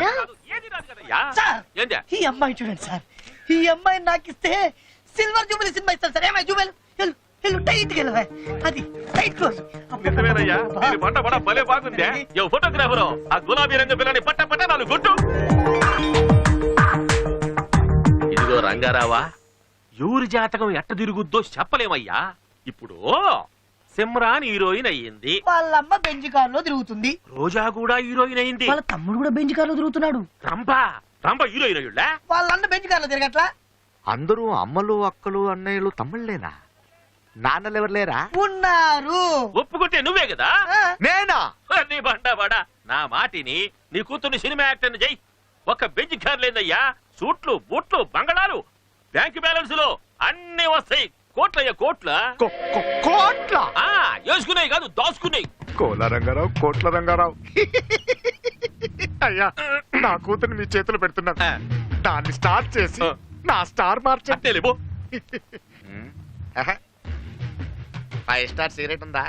ఈ అమ్మాయి చూడండి సార్, ఈ అమ్మాయి నాకిస్తే సిల్వర్ జూబిలీ సినిమా ఇస్తారు సార్. ఏమై జూబెల్ వెళ్ళు టైట్ గా అది టైట్ క్లోజ్. భలే బాగుంది. ఫోటోగ్రాఫర్ ఆ గులాబీ రంగు పిల్లని పట్ట పట్ట నాలుగు గుట్టు. ఇదిగో రంగారావా, ఎవరి జాతకం ఎట్ట తిరుగుద్దో చెప్పలేమయ్యా. ఇప్పుడు సిమ్రాన్ హీరోయిన్ అయ్యింది, వాళ్ళమ్మ బెంజ్ కార్ లో తిరుగుతుంది. రోజా కూడా హీరోయిన్ అయింది, వాళ్ళ తమ్ముడు కూడా బెంజ్ కార్ లో తిరుగుతున్నాడు. రంభ హీరోయిన్ అయ్యుళ్ళా. వాళ్ళ అన్న బెంజ్ కార్ లో తిరగట్లా. అందరూ అమ్మలు అక్కలు అన్నయ్యలు తమ్ముళ్ళేనా? నాన్నలు ఎవరు లేరా? ఉన్నారు. ఒప్పుకుంటే నువ్వే కదా. నేనా? నీ బండా నా మాటిని నీ కూతుర్ని సినిమా యాక్టర్ చెయ్యి. ఒక బెంచ్ కార్ లేదయ్యా, సూట్లు బూట్లు బంగళాలు బ్యాంక్ బ్యాలెన్స్ లో అన్ని వస్తాయి. కోట్లయ్యా కోట్ల. కోట్ల వేసుకున్నాయి కాదు, దాచుకున్నాయి. కోల రంగారావు, కోట్ల రంగారావు. అయ్యా, నా కూతుర్ని మీ చేతులు పెడుతున్నాను. దాన్ని స్టార్ట్ చేసి నా స్టార్ మార్చండి. 5 స్టార్ సిగరెట్ ఉందా?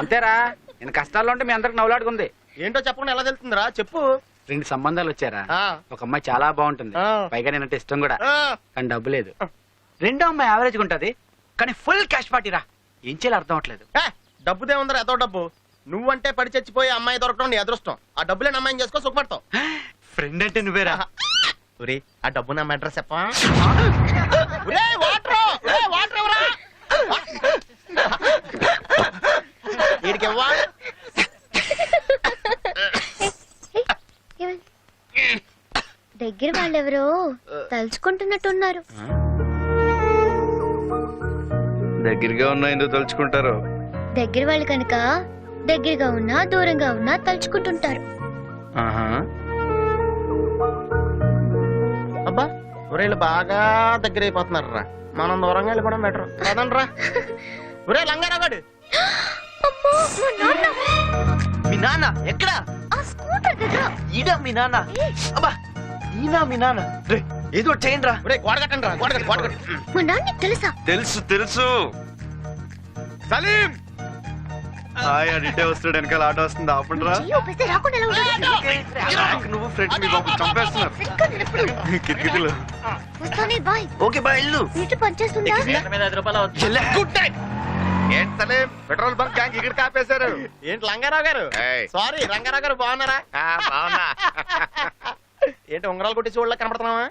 అంతేరా, నేను కష్టాల్లో ఉంటే మీ అందరికి నవ్వులాడుకుంది. ఏంటో చెప్పకుండా ఎలా తెలుస్తుందిరా? చెప్పు. 2 సంబంధాలు వచ్చారా. ఒక అమ్మాయి చాలా బాగుంటుంది, పైగా నేనంటే ఇష్టం కూడా, కానీ డబ్బు లేదు. రెండో అమ్మాయి యావరేజ్ ఉంటది, కానీ ఫుల్ క్యాష్ పార్టీరా. ఏం చేయాలి అర్థం అవట్లేదు. డబ్బుదే ఉందరా, ఎంతో డబ్బు. నువ్వంటే పడి చచ్చిపోయి అమ్మాయి దొరకడం నీ అదృష్టం. ఆ డబ్బులే అమ్మాయిని చేసుకో, సుఖపడతావు. ఫ్రెండ్ అంటే నువ్వేరా. ఆ డబ్బు నా అడ్రస్ చెప్పా. వీడికి ఇవ్వా. దగ్గర వాళ్ళెవరో తలుచుకుంటున్నట్టున్నారు. దగ్గరగా ఉన్నా ఎందుకు తలుచుకుంటారు? దగ్గర వాళ్ళు కనుక దగ్గరగా ఉన్నా దూరంగా ఉన్నా తలుచుకుంటుంటారు. అబ్బా ఒరేళ్ళు బాగా దగ్గర అయిపోతున్నారు రా. మనం దూరంగా వెళ్ళిపోవడం బెటర్ కదండి రా. ఒరే లంగారాగాడు. మీ నాన్న ఎక్కడా? ఈడా మీ నాన్న? అబ్బా ఈనా మీ నాన్న? రే ఏదో చేయండి రా. గోడ కట్టండి రా. గోడ కట్టు. మా నాన్న తెలుసా? తెలుసు తెలుసు. సలీం హాయ్ అడిటే వస్తాడు. వెనకాల ఆటో వస్తుంది. ఆపండి రా. నువ్వు ఫ్రెండ్స్ మీ బాబు చంపేస్తున్నారు. కిటికీలు. ఓకే బాయ్ ఇల్లు పనిచేస్తుందా? ఏంటి సలీం పెట్రోల్ బంక్ ట్యాంక్ ఇక్కడ కాపేశారు? ఏంటి లంగారావు గారు? సారీ రంగారావు గారు బాగున్నారా? బాగున్నా. ఏంటి ఉంగరాలు కొట్టి చూడలే కనపడుతున్నావా?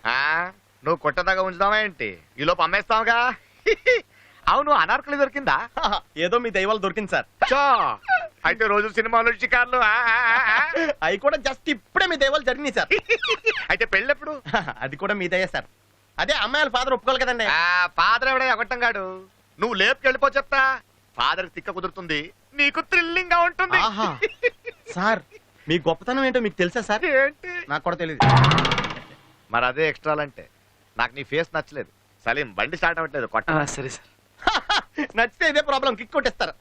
నువ్వు కొట్టదాకా ఉంచుదావా ఏంటి? ఈ లోపు అమ్మేస్తావుగా. అవును అనార్కలి దొరికిందా? ఏదో మీ దైవాలు దొరికింది సార్. అయితే రోజు సినిమాలు షికార్లు అవి కూడా జస్ట్ ఇప్పుడే మీ దైవాలు జరిగినాయి సార్. అయితే పెళ్ళెప్పుడు? అది కూడా మీ దయ సార్. అదే అమ్మాయిల ఫాదర్ ఒప్పుకోవాలి కదండి. ఫాదర్ ఎవడే ఎగొట్టం గాడు. నువ్వు లేపుకెళ్ళిపో చెప్తా. ఫాదర్ తిక్క కుదురుతుంది, నీకు థ్రిల్లింగ్ గా ఉంటుంది. సార్ మీ గొప్పతనం ఏంటో మీకు తెలుసా సార్? ఏంటి? నాకు కూడా తెలియదు. మరి అదే ఎక్స్ట్రాలంటే. నాకు నీ ఫేస్ నచ్చలేదు. సలీం బండి స్టార్ట్ అవ్వట్లేదు. కొట్ట. సరే సార్. నచ్చితే ఇదే ప్రాబ్లం, కిక్ కొట్టేస్తారు.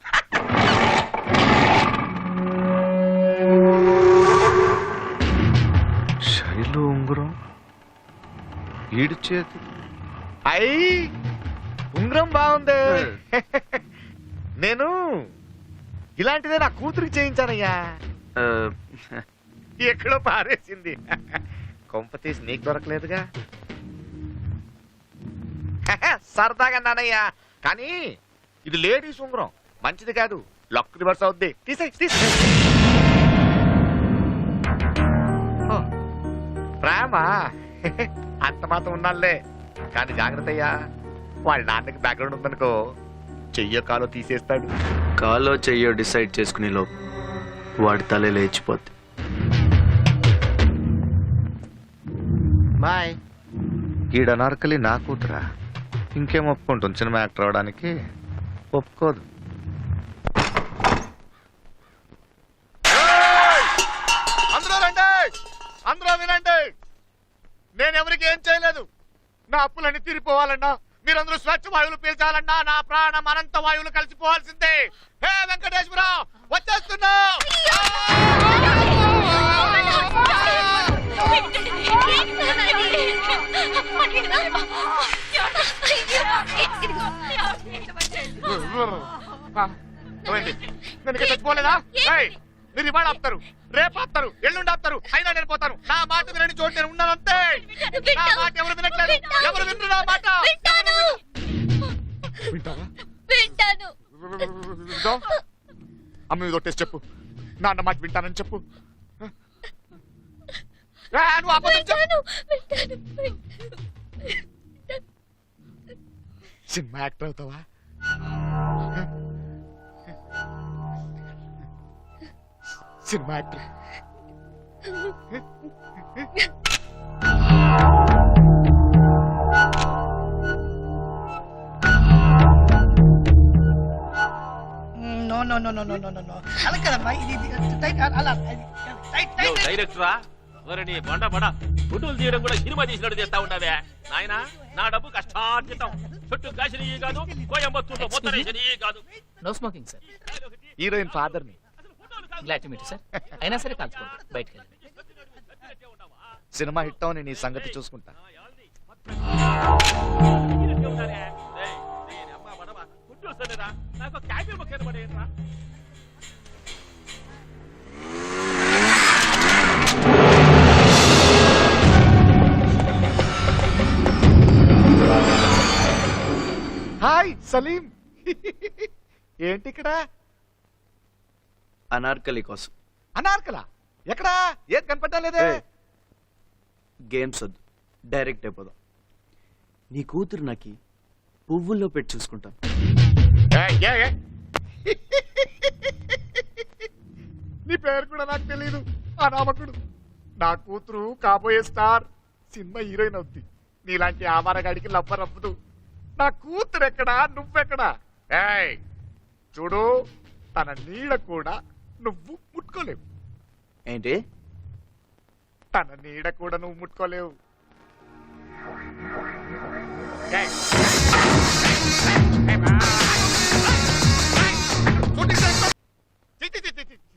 శైలు ఉంగరం ఈడు చేతి. అయ్యి ఉంగరం బాగుంది. నేను ఇలాంటిదే నా కూతురికి చేయించానయ్యా. ఎక్కడో పారేసింది. కొంప తీసి నీకు దొరకలేదుగా. సరదాగా నానయ్యా. కానీ ఇది లేడీస్ ఉంగరం, మంచిది కాదు. లక్ రివర్స్ అవుద్ది. తీసేయ్. ప్రేమ అంత మాత్రం ఉన్నాలే. కానీ జాగ్రత్త అయ్యా, వాళ్ళ నాన్నకి బ్యాక్గ్రౌండ్ ఉందనుకో చెయ్యో కాలో తీసేస్తాడు. కాలో చెయ్యో డిసైడ్ చేసుకునే లోపు వాడి తలే లేచిపోద్ది. బాయ్. ఈడనార్కలి నా కూతురా? ఇంకేం ఒప్పుకుంటుంది? సినిమా యాక్టర్ అవడానికి ఒప్పుకోదు. అందరూ వినండి. నేను ఎవరికి ఏం చేయలేదు. నా అప్పులన్నీ తీరిపోవాలన్నా, మీరందరూ స్వచ్ఛ వాయువులు పీల్చాలన్నా నా ప్రాణం అనంత వాయువులు కలిసిపోవాల్సిందే. హే వెంకటేశ్వరరావు వచ్చేస్తున్నా. నేను చచ్చిపోలేదా? మీరు ఇవాళ ఆపుతారు, రేపు ఆపుతారు, ఎల్లుండి ఆపుతారు, అయినా నేను పోతాను. నా మాట వినని చోటు నేను ఉన్నానంతే. నా మాట ఎవరు వినట్లేదు. ఎవరు వినరు నా మాట? అమ్మ మీద ఒట్టేసి చెప్పు, నాన్న మాట వింటానని చెప్పు. నువ్వు అబద్ధం చెప్పు. సినిమా యాక్టర్ అవుతావా? Cinema actor. అలా కదమ్మా, ఇది టైట్ అలా డైరెక్టరా నీ బండ బడ ఫోటోలు తీయడం కూడా సినిమా తీసినట్టు చేస్తా ఉన్నావే నాయన. నా డబ్బు కష్టార్జితం. చుట్టూ కాసిన కాదు, కోయంబత్తూరులో మొత్తం కాదు. No smoking sir. Heroine father ని. Glad to meet sir. అయినా సరే కాల్చుకోండి, బయటికి వెళ్ళండి. సినిమా హిట్ అవని నీ సంగతి చూసుకుంటా. హాయ్ సలీం. ఏంటి ఇక్కడ? అనార్కలి కోసం. అనార్కలా? ఎక్కడా? ఏది కనపడ్డా లేదే. గేమ్స్ వద్దు, డైరెక్ట్ అయిపోదాం. నీ కూతురు నాకి పువ్వుల్లో పెట్టి చూసుకుంటాను. నీ పేరు కూడా నాకు తెలియదు అనామకుడు. నా కూతురు కాబోయే స్టార్, సినిమా హీరోయిన్ అవుద్ది. నీలాంటి ఆవారగాడికి లవ్వరవ్వదు. నా కూతురు ఎక్కడా, నువ్వెక్కడా? ఏయ్ చూడు, తన నీడ కూడా నువ్వు ముట్టుకోలేవు. ఏంటి? తన నీడ కూడా నువ్వు ముట్టుకోలేవు. ఏయ్.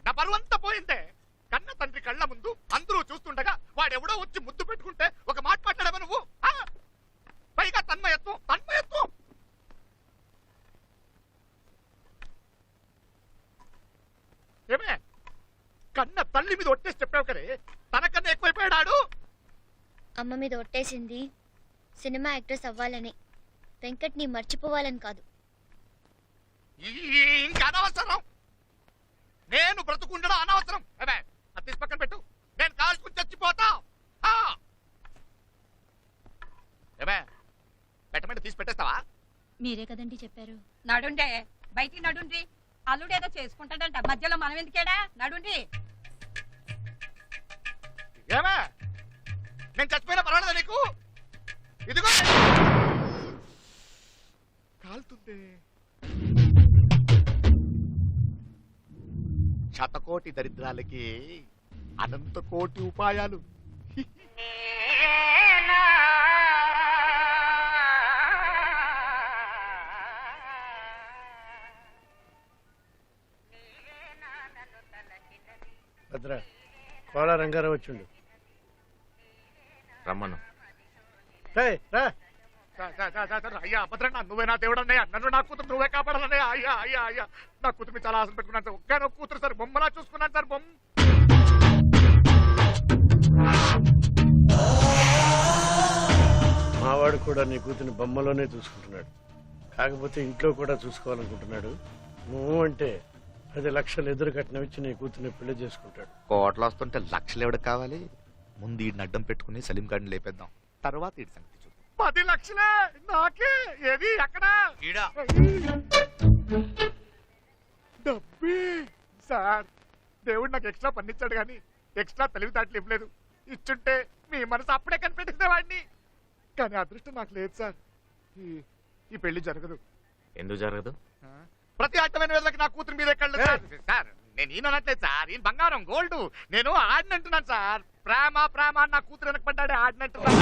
నా బరువంతా పోయిందే. కన్న తండ్రి కళ్ళ ముందు అందరూ చూస్తుండగా వాడెవడో వచ్చి ముద్దు పెట్టుకుంటే ఒక మాట మాట్లాడవా నువ్వు? పైగా తన్మయత్వం. ఏమే కన్న తల్లి మీద ఒట్టేసి చెప్పావు కదే, తనకన్నా ఎక్కువైపోయాడు. అమ్మ మీద ఒట్టేసింది సినిమా యాక్ట్రెస్ అవ్వాలని, వెంకట్ ని మర్చిపోవాలని కాదు. ఇంకా అనవసరం. నేను బ్రతుకుండడం అనవసరం. అదే అది తీసి పక్కన పెట్టు. నేను కాల్చుకుని చచ్చిపోతా. ఏమే పెట్టమంటే తీసి పెట్టేస్తావా? మీరే కదండి చెప్పారు. నడుండే, బయటికి నడుండ్రి. అల్లుడేదో చేసుకుంటాడంట, మధ్యలో మనం ఎందుకేడా? నడుండి. ఏమే నేను చచ్చిపోయినా పర్వాలేదా నీకు? ఇదిగో కాలుతుంది. శతకోటి దరిద్రాలకి అనంత కోటి ఉపాయాలు. భద్ర కోళ రంగారావు వచ్చిండు. రమ్మను. అయ్యా భద్రన్న, నువ్వే నా దేవుడు అన్నయ్య. నన్ను నా కూతురు నువ్వే కాపాడాలన్నయ్య. అయ్యా అయ్యా అయ్యా, నా కూతురు చాలా ఆశ పెట్టుకున్నాను సార్. ఒక్క కూతురు సార్, బొమ్మలా చూసుకున్నాను సార్. బొమ్మ మావాడు కూడా నీ కూతుని బొమ్మలోనే చూసుకుంటున్నాడు. కాకపోతే ఇంట్లో కూడా చూసుకోవాలనుకుంటున్నాడు. నువ్వు అంటే 10 లక్షలు ఎదురు కట్నం ఇచ్చి నీ కూతుర్ని పెళ్లి చేసుకుంటాడు. కోట్లు వస్తుంటే లక్షలు ఎవరికి కావాలి? ముందు ఈ అడ్డం పెట్టుకుని సలీం గారిని లేపేద్దాం, తర్వాత ఈ సంగతి చూద్దాం. 10 లక్షలే నాకే? ఏది ఎక్కడ? డబ్బే సార్, దేవుడు నాకు ఎక్స్ట్రా పన్నిచ్చాడు కానీ ఎక్స్ట్రా తెలివితేటలు ఇవ్వలేదు. ఇచ్చుంటే మీ మనసు అప్పుడే కనిపెట్టేసేవాడిని. కానీ అదృష్టం నాకు లేదు సార్. ఈ పెళ్లి జరగదు. ఎందుకు జరగదు? ప్రతి అడ్డమైన వేళకి నా కూతురు మీదే కళ్ళు సార్. నేను ఈయనట్లేదు సార్, ఈయన బంగారం గోల్డ్. నేను ఆడినంటున్నాను సార్. ప్రేమ ప్రేమ నా కూతురు వెనకపడ్డాడే ఆడినంటున్నాను.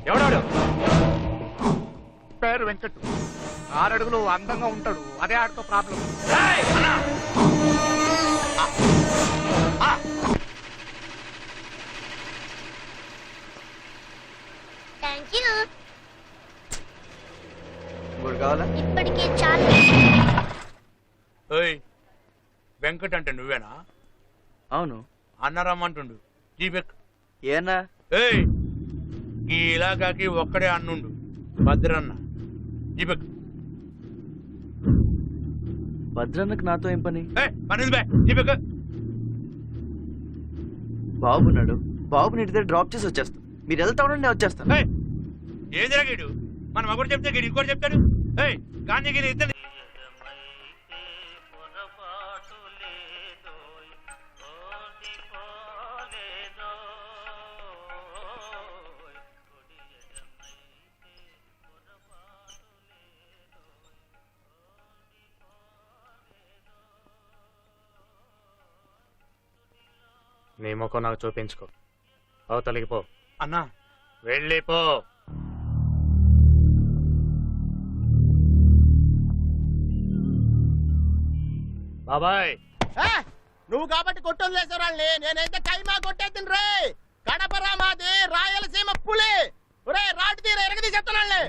ఎవడాడు? పేరు వెంకట్, 6 అడుగులు, అందంగా ఉంటాడు. అదే ఆడితో ప్రాబ్లం. Thank you. కావాలా? ఇప్పటికే చాలా. వెంకట్ అంటే నువ్వేనా? అవును. అన్న రమ్మంటుండు. జీబెక్ ఏనా? ఈ ఇలాకాకి ఒక్కడే అన్నుండు, భద్రన్న. జీబెక్. భద్రన్నకు నాతో ఏం పని? జీబెక్. బాబున్నాడు, బాబుని ఇంటి దగ్గర డ్రాప్ చేసి వచ్చేస్తాను. మీరు వెళ్తా ఉండండి, నేను వచ్చేస్తాను. ఏం జరగాడు? మన మగడు చెప్తే గీడు ఇంకోటి చెప్తాడు. కానీ ఇద్దరు నీ ముఖం నాకు చూపించుకో. అవతలికి పో. అన్నా వెళ్ళిపో. బాబాయ్, నువ్వు కాబట్టి కొట్టొదిలేసారు వాళ్ళని. నేనైతే కైమా కొట్టేద్ది రే. కడపరా మాది రాయలసీమ పులి. ఒరే రాటు తీర ఎరగది చెప్తాను.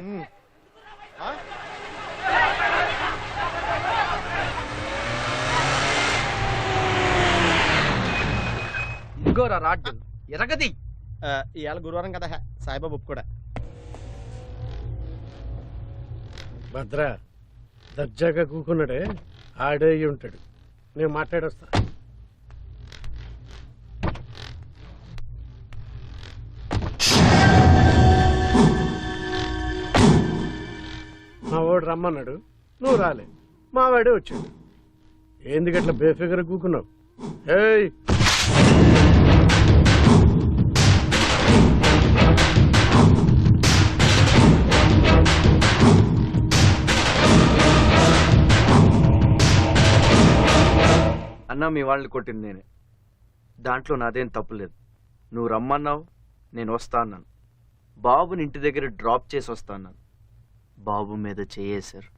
ఇదిగోరా రాడ్డు, ఎరగది. ఇవాళ గురువారం కదా, సాయిబాబు కూడా. భద్ర దర్జాగా కూకున్నాడే, ఆడే అయి ఉంటాడు. నేను మాట్లాడొస్తా. మా వాడు రమ్మన్నాడు, నువ్వు రాలే. మా వాడే వచ్చాడు. ఏంది గట్ల బేఫిగర్ కూకున్నావు? ఏయ్ అన్నా, మీ వాళ్ళని కొట్టింది నేనే. దాంట్లో నాదేం తప్పులేదు. నువ్వు రమ్మన్నావు, నేను వస్తా అన్నాను. బాబుని ఇంటి దగ్గర డ్రాప్ చేసి వస్తా అన్నాను. బాబు మీద చెయ్యేశారు.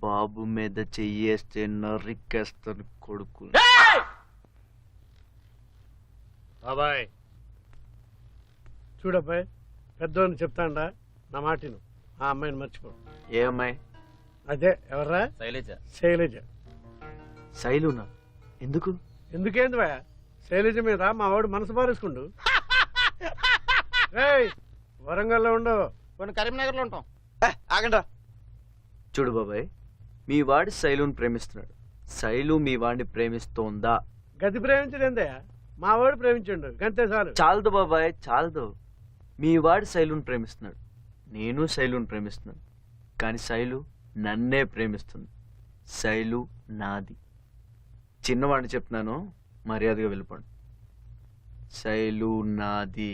బాబు మీద చెయ్యేస్తే నరికేస్తాను కొడుకు. బాబాయ్ చూడబ్బాయ్, పెద్దోని చెప్తాండా, నా మాటిను. ఆ అమ్మాయిని మర్చిపో. ఏ అమ్మాయి? అదే ఎవర్రా? శైలజ. శైలజ. శైలునా? ఎందుకు? ఎందుకేంది భయ? శైలజ మీద మా వాడు మనసు పారేసుకుండు. వరంగల్లో ఉండవు, కొన్ని కరీంనగర్లో ఉంటాం. ఆగండా. చూడు బాబాయ్, మీ వాడి శైలుని ప్రేమిస్తున్నాడు. శైలు మీ వాడిని ప్రేమిస్తోందా? గది ప్రేమించడేందయ్యా? మా వాడు ప్రేమించండు, గంతే చాలు. చాలదు బాబాయ్, చాలదు. మీ వాడు శైలుని ప్రేమిస్తున్నాడు, నేను శైలుని ప్రేమిస్తున్నాను. కానీ శైలు నన్నే ప్రేమిస్తుంది. శైలు నాది. చిన్నవాడిని చెప్తున్నాను, మర్యాదగా వెళ్ళిపోండి. శైలు నాది.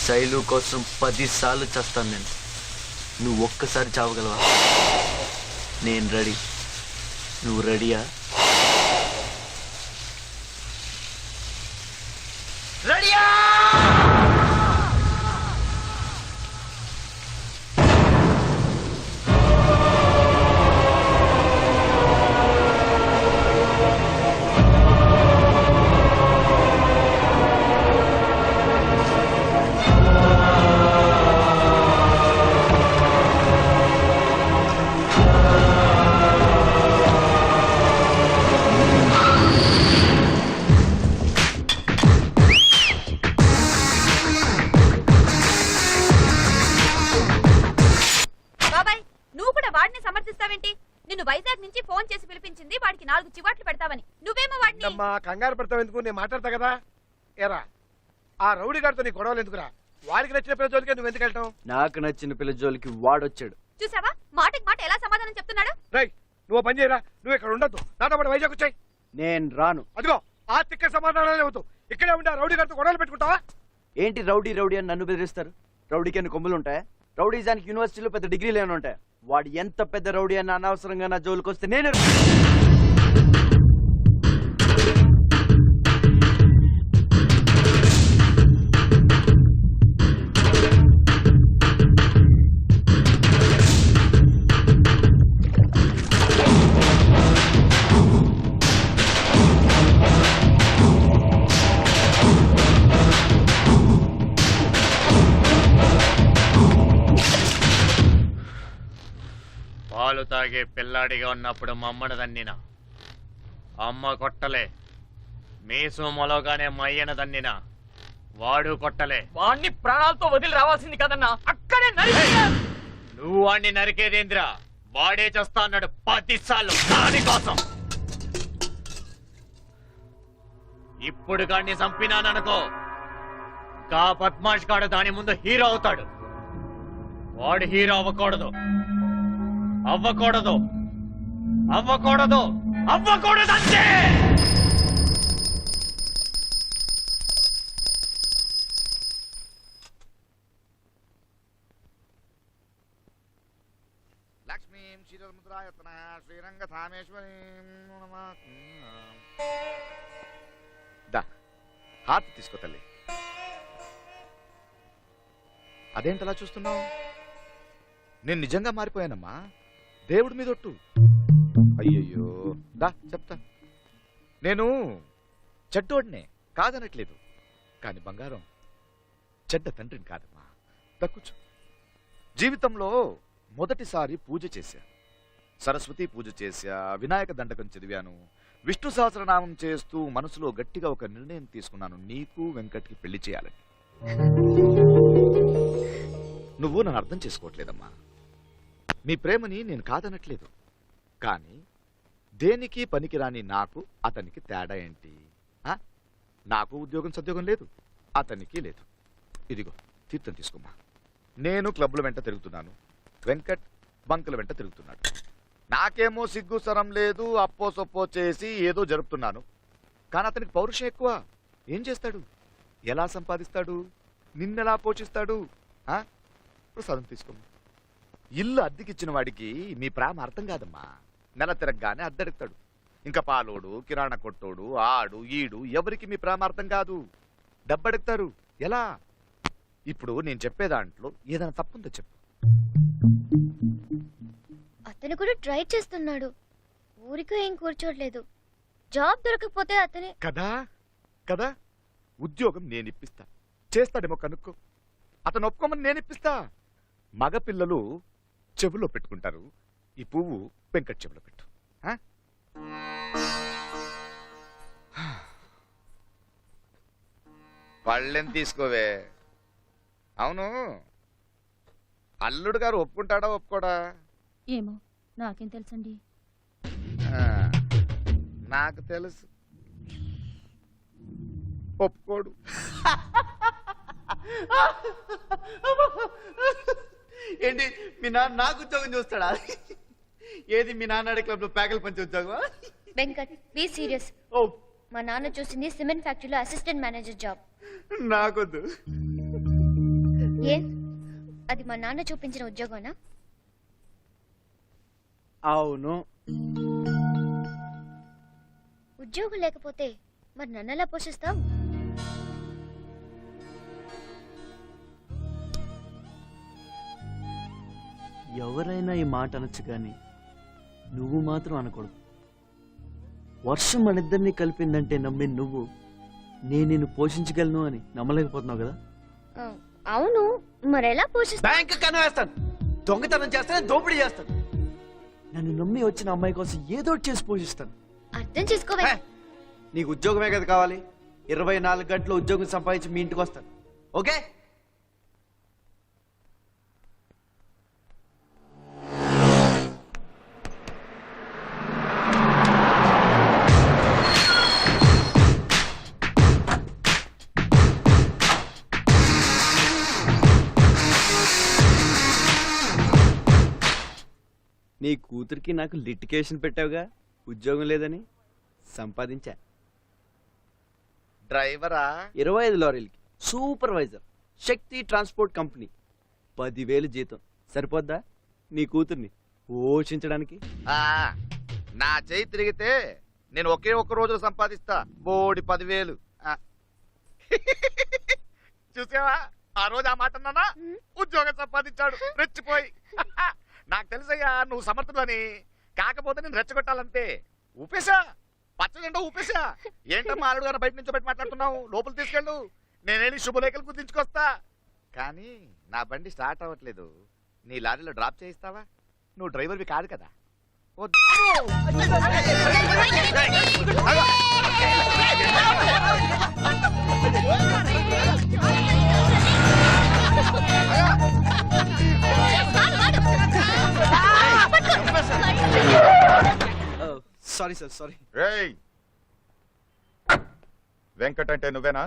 శైలు కోసం 10 సార్లు చేస్తాను నేను. నువ్వు ఒక్కసారి చావగలవా? నేను రెడీ. నువ్వు రెడీయా? రెడీయా? నిన్ను వైజాగ్ నుంచి ఫోన్ చేసి పిలిపించింది వాడికి 4 చివాట్లు పెడతావని. నువ్వేమో వాడిని అమ్మా కంగారు పెడతావు ఎందుకు? నేను మాట్లాడతా కదా. ఏరా, ఆ రౌడీ గారితో నీ గొడవలు ఎందుకురా? వాడికి నచ్చిన పిల్ల జోలికి నువ్వు ఎందుకు వెళ్తావు? నాకు నచ్చిన పిల్ల జోలికి వాడొచ్చాడు. చూసావా మాటకి మాట ఎలా సమాధానం చెప్తున్నాడు? రై, నువ్వు పని చేయరా. నువ్వు ఇక్కడ ఉండద్దు, నాతో పాటు వైజాగ్ వచ్చాయి. నేను రాను. అదిగో ఆ తిక్క సమాధానాలే అవుతావు. ఇక్కడే ఉండే రౌడీ గారితో గొడవలు పెట్టుకుంటావా? ఏంటి రౌడీ రౌడీ అని నన్ను బెదిరిస్తారు? రౌడీకి అన్ని కొమ్ములు ఉంటాయా? రౌడీజానికి యూనివర్సిటీలో పెద్ద డిగ్రీలు ఏమైనా ఉంటాయా? వాడు ఎంత పెద్ద రౌడీ అన్న అనవసరంగా నా జోలికి వస్తే నేను పాలు తాగే పిల్లాడిగా ఉన్నప్పుడు మమ్మను దన్నిన అమ్మ కొట్టలే. మీసు మొలగానే మయ్యన దన్నిన వాడు కొట్టలే. వాణ్ణి ప్రాణాలతో వదిలి రావాల్సింది కదన్నా, అక్కడే నువ్వు వాణ్ణి నరికేదేంద్రా? వాడే చేస్తా అన్నాడు 10 సార్లు దానికోసం. ఇప్పుడు గాడిని చంపినాననుకో, గా పద్మాష్ గాడు దాని ముందు హీరో అవుతాడు. వాడు హీరో అవ్వకూడదు, అవ్వకూడదు, అవ్వకూడదు, అవ్వకూడదు అంతే. లక్ష్మీం క్షీరముద్రాయతన శ్రీరంగ ధామేశ్వరీ దా హాత్ తీసుకో తల్లి. అదేంటలా చూస్తున్నావు? నేను నిజంగా మారిపోయానమ్మా. దేవుడి మీద ఒట్టు. అయ్యయ్యో, దా చెప్తా. నేను చెడ్డోడినే కాదనట్లేదు, కానీ బంగారం చెడ్డ తండ్రిని కాదమ్మా. దక్కుచు. జీవితంలో మొదటిసారి పూజ చేశా, సరస్వతి పూజ చేశా, వినాయక దండకం చదివాను, విష్ణు సహస్రనామం చేస్తూ మనసులో గట్టిగా ఒక నిర్ణయం తీసుకున్నాను, నీకు వెంకట్కి పెళ్లి చేయాలని. నువ్వు నన్ను అర్థం చేసుకోవట్లేదమ్మా. మీ ప్రేమని నేను కాదనట్లేదు, కానీ దేనికి పనికిరాని నాకు అతనికి తేడా ఏంటి? నాకు ఉద్యోగం సద్యోగం లేదు, అతనికి లేదు. ఇదిగో తీర్థం తీసుకోమ్మా. నేను క్లబ్ల వెంట తిరుగుతున్నాను, వెంకట్ బంకుల వెంట తిరుగుతున్నాడు. నాకేమో సిగ్గు సరం లేదు, అప్పో సొప్పో చేసి ఏదో జరుపుతున్నాను. కానీ అతనికి పౌరుషం ఎక్కువ. ఏం చేస్తాడు? ఎలా సంపాదిస్తాడు? నిన్నెలా పోషిస్తాడు? ప్రసాదం తీసుకోమ్మా. ఇల్లు అద్దెకిచ్చిన వాడికి మీ ప్రేమ అర్థం కాదమ్మా. నెల తిరగగానే అద్దెడుతాడు. ఇంకా పాలోడు, కిరాణా కొట్టోడు, ఆడు ఈడు ఎవరికి మీ ప్రేమ అర్థం కాదు. డబ్బడుగుతారు. ఎలా? ఇప్పుడు నేను చెప్పే దాంట్లో ఏదైనా తప్పుందో చెప్పు. అతను కూడా ట్రై చేస్తున్నాడు, ఊరికే ఏం కూర్చోట్లేదు. జాబ్ దొరకకపోతే అతనే కదా కదా ఉద్యోగం నేను ఇప్పిస్తా, చేస్తాడేమో కనుక్కో. అతను ఒప్పుకోమని నేను ఇప్పిస్తా. మగ పిల్లలు చెవులో పెట్టుకుంటారు, ఈ పువ్వు వెంకట్ చెవులో పెట్టు. పళ్ళెం తీసుకోవే. అవును, అల్లుడు గారు ఒప్పుకుంటాడా ఒప్పుకోడా? ఏమో నాకేం తెలుసండి. నాకు తెలుసు, ఒప్పుకోడు. ఏంటి మీ నాన్న నాకు ఉద్యోగం చూస్తాడా? ఏది మీ నాన్న క్లబ్ లో ప్యాకల్ పంచి ఉద్యోగం? Venkat be serious. మా నాన్న చూసింది సిమెంట్ ఫ్యాక్టరీలో అసిస్టెంట్ మేనేజర్ జాబ్. నాకొద్దు. ఏ అది మా నాన్న చూపించిన ఉద్యోగమా? అవును. ఉద్యోగం లేకపోతే మరి నన్నెలా పోషిస్తావు? ఎవరైనా ఈ మాట అనొచ్చు కానీ నువ్వు మాత్రం అనకూడదు. వర్షం మనిద్దరినీ కలిపిందంటే నమ్మి నువ్వు నేను నిన్ను పోషించగలను అని నమ్మలేకపోతున్నావు కదా? అవును, మరెలా పోషిస్తా? బ్యాంక్ కనివేస్తాను, దొంగతనం చేస్తాను, దోపిడీ చేస్తాను. నన్ను నమ్మి వచ్చిన అమ్మాయి కోసం ఏదో చేసి పోషిస్తాను. అర్థం చేసుకోవే. నీకు ఉద్యోగమే కదా కావాలి. 24 గంటలు ఉద్యోగం సంపాదించి మీ ఇంటికి వస్తాను. ఓకే? నీ కూతురికి నాకు లిటికేషన్ పెట్టావుగా, ఉద్యోగం లేదని. సంపాదించా. డ్రైవరా? 25 లారీలకి సూపర్వైజర్, శక్తి ట్రాన్స్పోర్ట్ కంపెనీ. 10,000 జీతం సరిపోద్దా నీ కూతుర్ని పోషించడానికి? నా చేయి తిరిగితే నేను ఒకే ఒక్క రోజు సంపాదిస్తా బోడి 10,000. చూసావా ఆ రోజు ఆ మాట అన్నానా? ఉద్యోగం సంపాదించాడు రెచ్చిపోయి. నాకు తెలుసయ్యా నువ్వు సమర్థులని. కాకపోతే నేను రెచ్చగొట్టాలంతే. ఊపేశా, పచ్చజెండా ఊపేశా. ఏంటమ్మా అల్లుడు గారు బయట నుంచి బయట మాట్లాడుతున్నావు? లోపల తీసుకెళ్ళు, నేనేది శుభలేఖలు గుర్తించుకొస్తా. కానీ నా బండి స్టార్ట్ అవ్వట్లేదు. నీ లారీలో డ్రాప్ చేయిస్తావా? నువ్వు డ్రైవర్వి కాదు కదా. Sorry sir, sorry. వెంకట్ అంటే నువ్వేనా?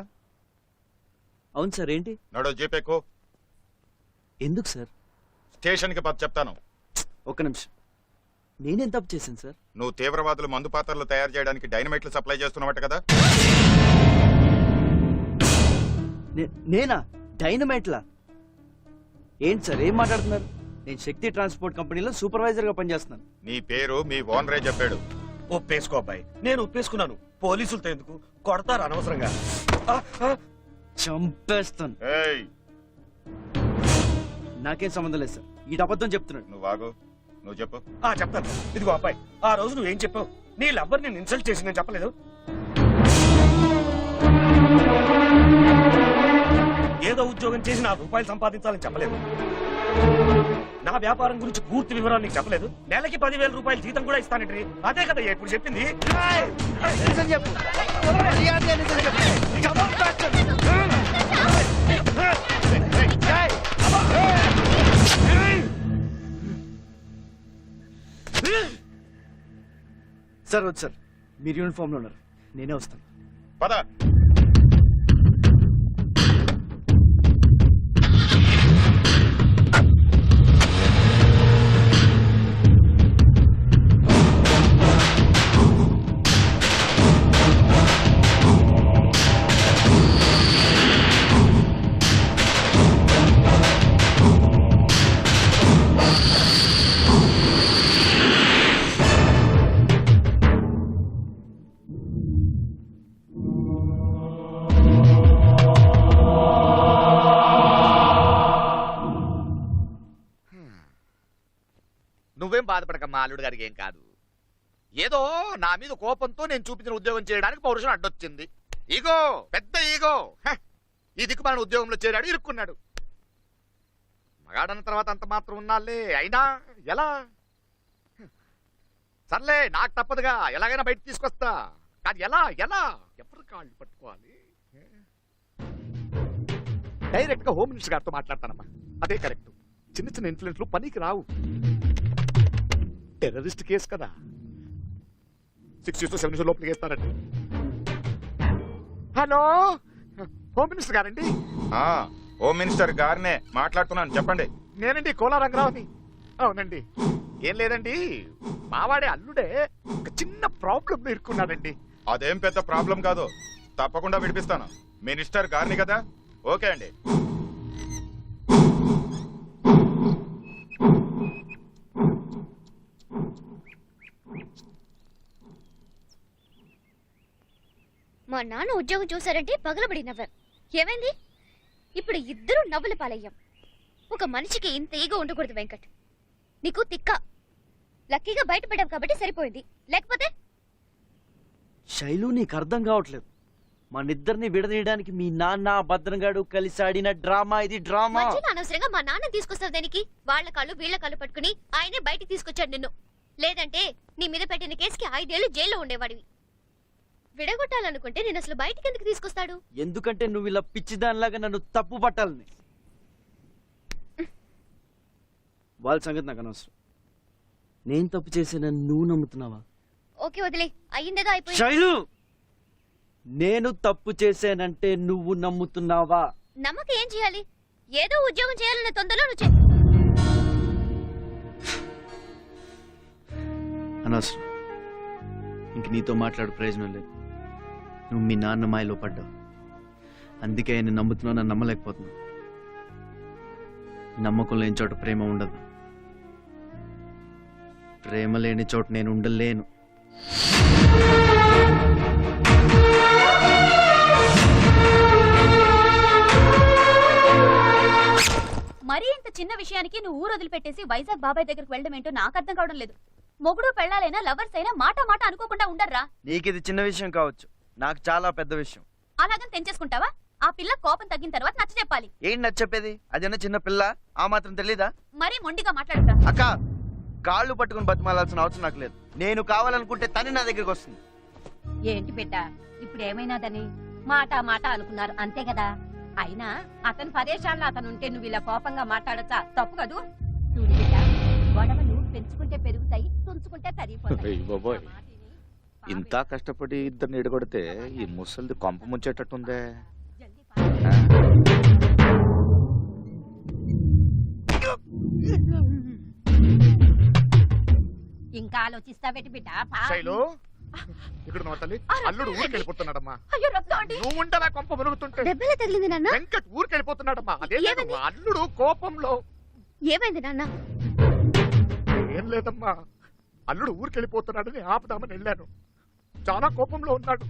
అవును సార్. ఏంటి? నడో జీపేకో. ఎందుకు సార్? స్టేషన్కి పద చెప్తాను. ఒక్క నిమిషం. నేనేం తప్పు చేశాను సార్? నువ్వు తీవ్రవాదులు మందు పాత్రలు తయారు చేయడానికి డైనమైట్లు సప్లై చేస్తున్నట్టు కదా? నేనా? డైనమైట్లా? ఏంటి సార్ ఏం మాట్లాడుతున్నారు? నేను శక్తి ట్రాన్స్పోర్ట్ కంపెనీలో సూపర్వైజర్ గా పనిచేస్తున్నాను. నీ పేరు మీ ఓనరే చెప్పాడు. ఒప్పేసుకో అబ్బాయి. నేను ఒప్పేసుకున్నాను. పోలీసులతో ఎందుకు కొడతారు అనవసరంగా? చంపేస్తాను. నాకేం సంబంధం లేదు సార్. ఈ అబద్ధం చెప్తున్నాడు. నువ్వు ఆగు, నువ్వు చెప్పు. చెప్తాను. ఇదిగో అబ్బాయి, ఆ రోజు నువ్వేం చెప్పావు? నీ లవ్వర్ నేను ఇన్సల్ట్ చేసి నేను చెప్పలేదు. ఏదో ఉద్యోగం చేసి 4 రూపాయలు సంపాదించాలని చెప్పలేదు. నా వ్యాపారం గురించి పూర్తి వివరాలు నీకు చెప్పలేదు. నెలకి 10,000 రూపాయలు జీతం కూడా ఇస్తానంటే అదే కదా ఇప్పుడు చెప్పింది. సార్ వద్దు సార్, మీరు యూనిఫామ్ లో ఉన్నారు, నేనే వస్తాను. పద. నువ్వేం బాధపడకమ్మా, అల్లుడు గారికి ఏం కాదు. ఏదో నా మీద కోపంతో నేను చూపించిన ఉద్యోగం చేయడానికి పౌరుషం అడ్డొచ్చింది. ఈగో, పెద్ద ఈగో. ఈ దిక్కుమాలిన ఉద్యోగంలో చేరాడు, ఇరుక్కున్నాడు. మగాడన్న తర్వాత అంత మాత్రం ఉన్నాలే, అయినా ఎలా? సర్లే, నాకు తప్పదుగా, ఎలాగైనా బయట తీసుకొస్తా. కానీ ఎలా ఎలా ఎవరు కాళ్ళు పట్టుకోవాలి? డైరెక్ట్ గా హోమ్ మినిస్టర్ గారితో మాట్లాడతానమ్మా, అదే కరెక్ట్. చిన్న చిన్న ఇన్ఫ్లుయెన్స్లు పనికి రావు. టెర్రరిస్ట్ కేసు కదా, 6 years to 7 years లోపలికి వేస్తారండి. హలో, హోమ్ మినిస్టర్ గారండి? హోమ్ మినిస్టర్ గారినే మాట్లాడుతున్నాను, చెప్పండి. నేనండి, కోలా రంగరావుని. అవునండి. ఏం లేదండి, మావాడే అల్లుడే ఒక చిన్న ప్రాబ్లం లో ఇరుక్కున్నాడండి. అదేం పెద్ద ప్రాబ్లం కాదు, తప్పకుండా విడిపిస్తాను. మినిస్టర్ గారిని కదా, ఓకే అండి. మా నాన్న ఉద్యోగం చూసారంటే పగలబడి నవ్వారు. ఏమైంది? ఇప్పుడు ఇద్దరు నవ్వుల పాలయ్యాం. ఒక మనిషికి ఇంత ఈగో ఉండకూడదు వెంకట్. నీకు తిక్క. లక్కీగా బయటపడ్డావు కాబట్టి సరిపోయింది, లేకపోతే. శైలు, నీకు అర్థం కావట్లేదు. మనిద్దరిని విడదీయడానికి మీ నాన్న భద్రంగాడు కలిసి ఆడిన డ్రామా ఇది. డ్రామా అనవసరంగా మా నాన్న తీసుకొస్తావు దేనికి? వాళ్ళ కాళ్ళు వీళ్ళ కాళ్ళు పట్టుకుని ఆయనే బయటికి తీసుకొచ్చాడు నిన్ను. లేదంటే నీ మీద పెట్టిన కేసుకి 5 ఏళ్లు జైల్లో ఉండేవాడివి. విడగొట్టాలనుకుంటే నేను అసలు బయటికి ఎందుకు తీసుకొస్తాడు? ఎందుకంటే నువ్వు ఇలా పిచ్చిదానిలాగా నన్ను తప్పు పట్టాలని. వాళ్ళ సంగతి నాకు అనవసరం. నేను తప్పు చేసిన నువ్వు నమ్ముతున్నావా? ఓకే, వదిలే. అయ్యిందేదో అయిపోయింది. శైలు, నేను తప్పు చేశానంటే నువ్వు నమ్ముతున్నావా? నమ్మక ఏం చేయాలి? ఏదో ఉద్యోగం చేయాలన్న తొందరలో నువ్వు అనవసరం. ఇంక నీతో మాట్లాడు ప్రయోజనం లేదు. నువ్వు మీ నాన్న మాయలో పడ్డావు, అందుకే ఆయన నమ్ముతున్నావు, నన్ను నమ్మలేకపోతున్నావు. నమ్మకం లేని చోట ప్రేమ ఉండదు, ప్రేమ లేని చోట నేను ఉండలేను. మరీ ఇంత చిన్న విషయానికి నువ్వు ఊరు వదిలిపెట్టేసి వైజాగ్ బాబాయ్ దగ్గరికి వెళ్ళడం ఏంటో నాకు అర్థం కావడం లేదు. మొగుడు పెళ్ళాలైనా లవర్స్ అయినా మాట మాట అనుకోకుండా ఉండర్రా. నీకు ఇది చిన్న విషయం కావచ్చు, నాకు చాలా పెద్ద విషయం. అలాగని తెంచేసుకుంటావా? ఆ పిల్ల కోపం తగ్గిన తర్వాత నచ్చ చెప్పాలి. ఏంటి నచ్చ చెప్పేది? అదేనా చిన్న పిల్ల, ఆ మాత్రం తెలీదా? మరీ మొండిగా మాట్లాడుతా. అక్క, కాళ్ళు పట్టుకుని బతిమాలాల్సిన అవసరం నాకు లేదు. నేను కావాలనుకుంటే తను నా దగ్గరికి వస్తుంది. ఏంటి బిడ్డ, ఇప్పుడు ఏమైనాదని మాట మాట అనుకున్నారు అంతే కదా. అయినా అతను పరేషాల్లో అతను ఉంటే నువ్వు ఇలా కోపంగా మాట్లాడచ్చా? తప్పు కదూ. చూడు బిడ్డ, గొడవలు పెంచుకుంటే పెరుగుతాయి, తుంచుకుంటే తరిగిపోతాయి. బాబోయ్, ఇంత కష్టపడి ఇద్దరిని ఎడగొడితే ఈ ముసలిది కొంప ముంచేటట్టుందే. ఇంకా ఆలోచిస్తావేటి బిడ్డ? శైలు, ఇక్కడ నా తల్లి అల్లుడు ఊరికి వెళ్ళిపోతున్నాడమ్మా. అయ్యో, రక్తం అండి. నువ్వు ఉండలా కొంప మునుగుతుంటే. దెబ్బలే తగిలింది నాన్న. వెంకట్ ఊరికి వెళ్ళిపోతున్నాడమ్మా. అదే అల్లుడు కోపంలో. ఏమైంది నాన్న? ఏం లేదమ్మా, అల్లుడు ఊరికి వెళ్ళిపోతున్నాడని ఆపుదామని వెళ్ళాను. చాలా కోపంలో ఉన్నాడు.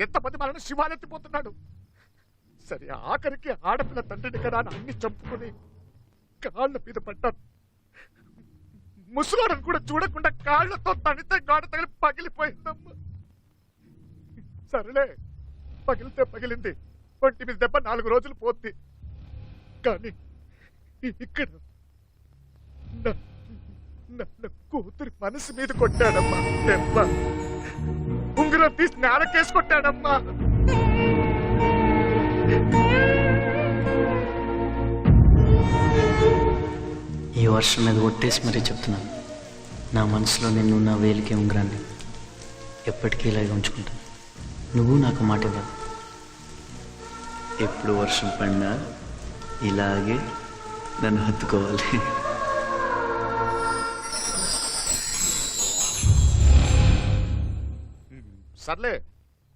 ఎంతమంది మనల్ని శివాలెత్తిపోతున్నాడు. సరే, ఆఖరికి ఆడపిల్ల తండ్రిని కదా అని అన్ని చంపుకుని కాళ్ళ మీద పడ్డాను. ముసలోడని కూడా చూడకుండా కాళ్ళతో తనితే గాడ తగిలి పగిలిపోయిందమ్మా. సరేలే, పగిలితే పగిలింది. ఒంటి మీద దెబ్బ 4 రోజులు పోద్ది. కానీ ఇక్కడ నా కూతురి మనసు మీద కొట్టాడమ్మా దెబ్బ. ఉంగరం తీసి నేలకేసి కొట్టాడమ్మా. ఈ వర్షం మీద ఒట్టేసి మరీ చెప్తున్నాను, నా మనసులో నిన్ను నా వేలికి ఉంగరాన్ని ఎప్పటికీ ఇలాగే ఉంచుకుంటాను. నువ్వు నాకు మాట ఇవ్వాలి. ఎప్పుడు వర్షం పడినా ఇలాగే నన్ను హత్తుకోవాలి. సర్లే,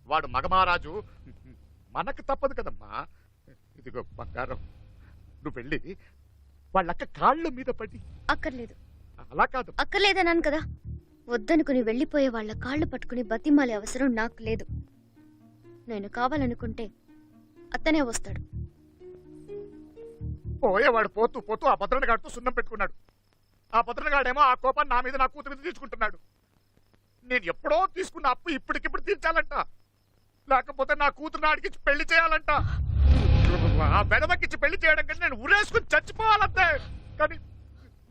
వాడు మగమహారాజు, మనకు తప్పదు కదమ్మా. ఇదిగో బంగారం, నువ్వు వెళ్ళి వాళ్ళక్క కాళ్ళ మీద పడి. అక్కర్లేదు. అలా కాదు. అక్కర్లేదన్నాను కదా. వద్దనుకుని వెళ్ళిపోయే వాళ్ళ కాళ్ళు పట్టుకుని బతిమాలే అవసరం నాకు లేదు. నేను కావాలనుకుంటే అతనే వస్తాడు. పోయేవాడు పోతూ పోతూ ఆ భద్రనగాడితో సున్నం పెట్టుకున్నాడు. ఆ భద్రనగాడేమో ఆ కోపాన్ని నా మీద, నా కూతురు మీద తీసుకుంటున్నాడు. నేను ఎప్పుడో తీసుకున్న అప్పు ఇప్పటికిప్పుడు తీర్చాలంట, లేకపోతే నా కూతురు నాడికిచ్చి పెళ్లి చేయాలంట. ఆ బెడవకిచ్చి పెళ్లి చేయడం కంటే నేను ఉరేసుకుని చచ్చిపోవాలంతే. కానీ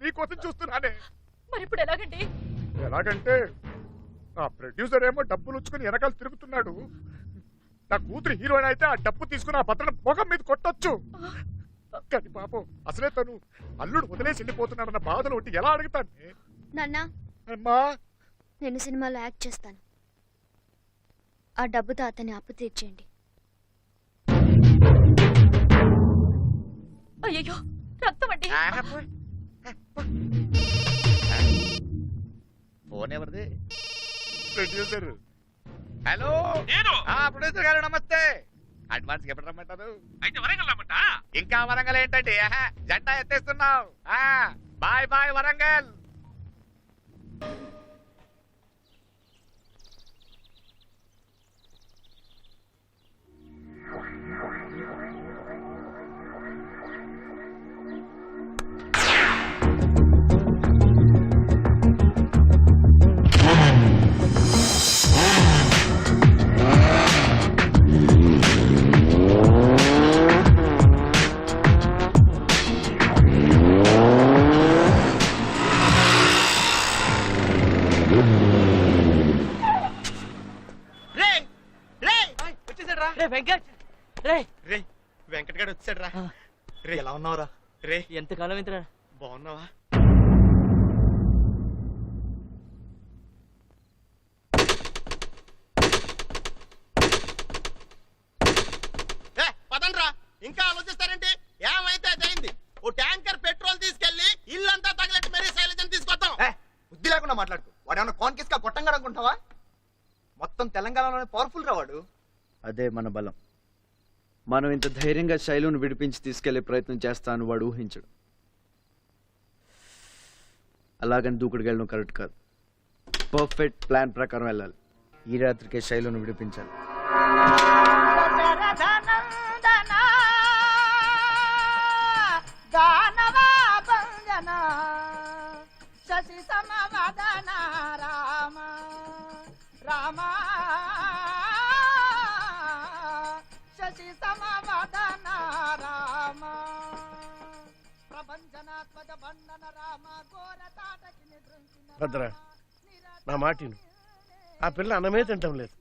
నీకోసం చూస్తున్నానే. మరి ఇప్పుడు ఎలాగండి? ఎలాగంటే ఆ ప్రొడ్యూసర్ ఏమో డబ్బులు ఉంచుకుని వెనకాల తిరుగుతున్నాడు. నా కూతురు హీరోయిన్ అయితే ఆ డబ్బు తీసుకుని ఆ భద్రన మొగం మీద కొట్టొచ్చు. కానీ పాపం అసలే తను అల్లుడు వదిలేసి వెళ్ళిపోతున్నాడన్న బాధలు ఉంటే ఎలా అడుగుతాను? నాన్నా, అమ్మా, నేను సినిమాలో యాక్ట్ చేస్తాను. ఆ డబ్బుతో అతన్ని అప్పు తీర్చేయండి. అయ్యో, రక్తం అండి. ఫోన్ ఎవరిది? ప్రొడ్యూసర్. హలో, నేను ప్రొడ్యూసర్ గారు నమస్తే. అడ్వాన్స్ ఎప్పుడు రమ్మంటారు? అయితే వరంగల్ రమ్మంట. ఇంకా వరంగల్ ఏంటండి, జెండా ఎత్తేస్తున్నావు. Bye bye Warangal. వెంకట్ గారు వచ్చాడు రా. రే, ఎలా ఉన్నావురా? రే, ఎంతకాలం ఇంతరా? బాగున్నావా? పదండ్రా, ఇంకా ఆలోచిస్తారేంటి? ఏమైతే అయింది. ఓ ట్యాంకర్ పెట్రోల్ తీసుకెళ్లి ఇల్లంతా తగలెట్టి మరీ శైలజని తీసుకొద్దాం. బుద్ధి లేకుండా మాట్లాడుకో. వాడు ఏమన్నా కాన్కిస్ గా కొట్టంగా అనుకుంటావా? మొత్తం తెలంగాణలోనే పవర్ఫుల్ రా వాడు. అదే మన బలం. మనం ఇంత ధైర్యంగా శైలును విడిపించి తీసుకెళ్లే ప్రయత్నం చేస్తాను వాడు ఊహించడు. అలాగని దూకుడుగా వెళ్ళడం కరెక్ట్ కాదు. పర్ఫెక్ట్ ప్లాన్ ప్రకారం వెళ్ళాలి. ఈ రాత్రికే శైలును విడిపించాలి. శశి సమవదన రామ రామ శశి సమవదన రామ ప్రభంజనాత్మక బంధన రామ ఘోర తాటకి నిద్రించిన. భద్ర, నా మాటిను. ఆ పిల్ల అన్నమే తింటం లేదు.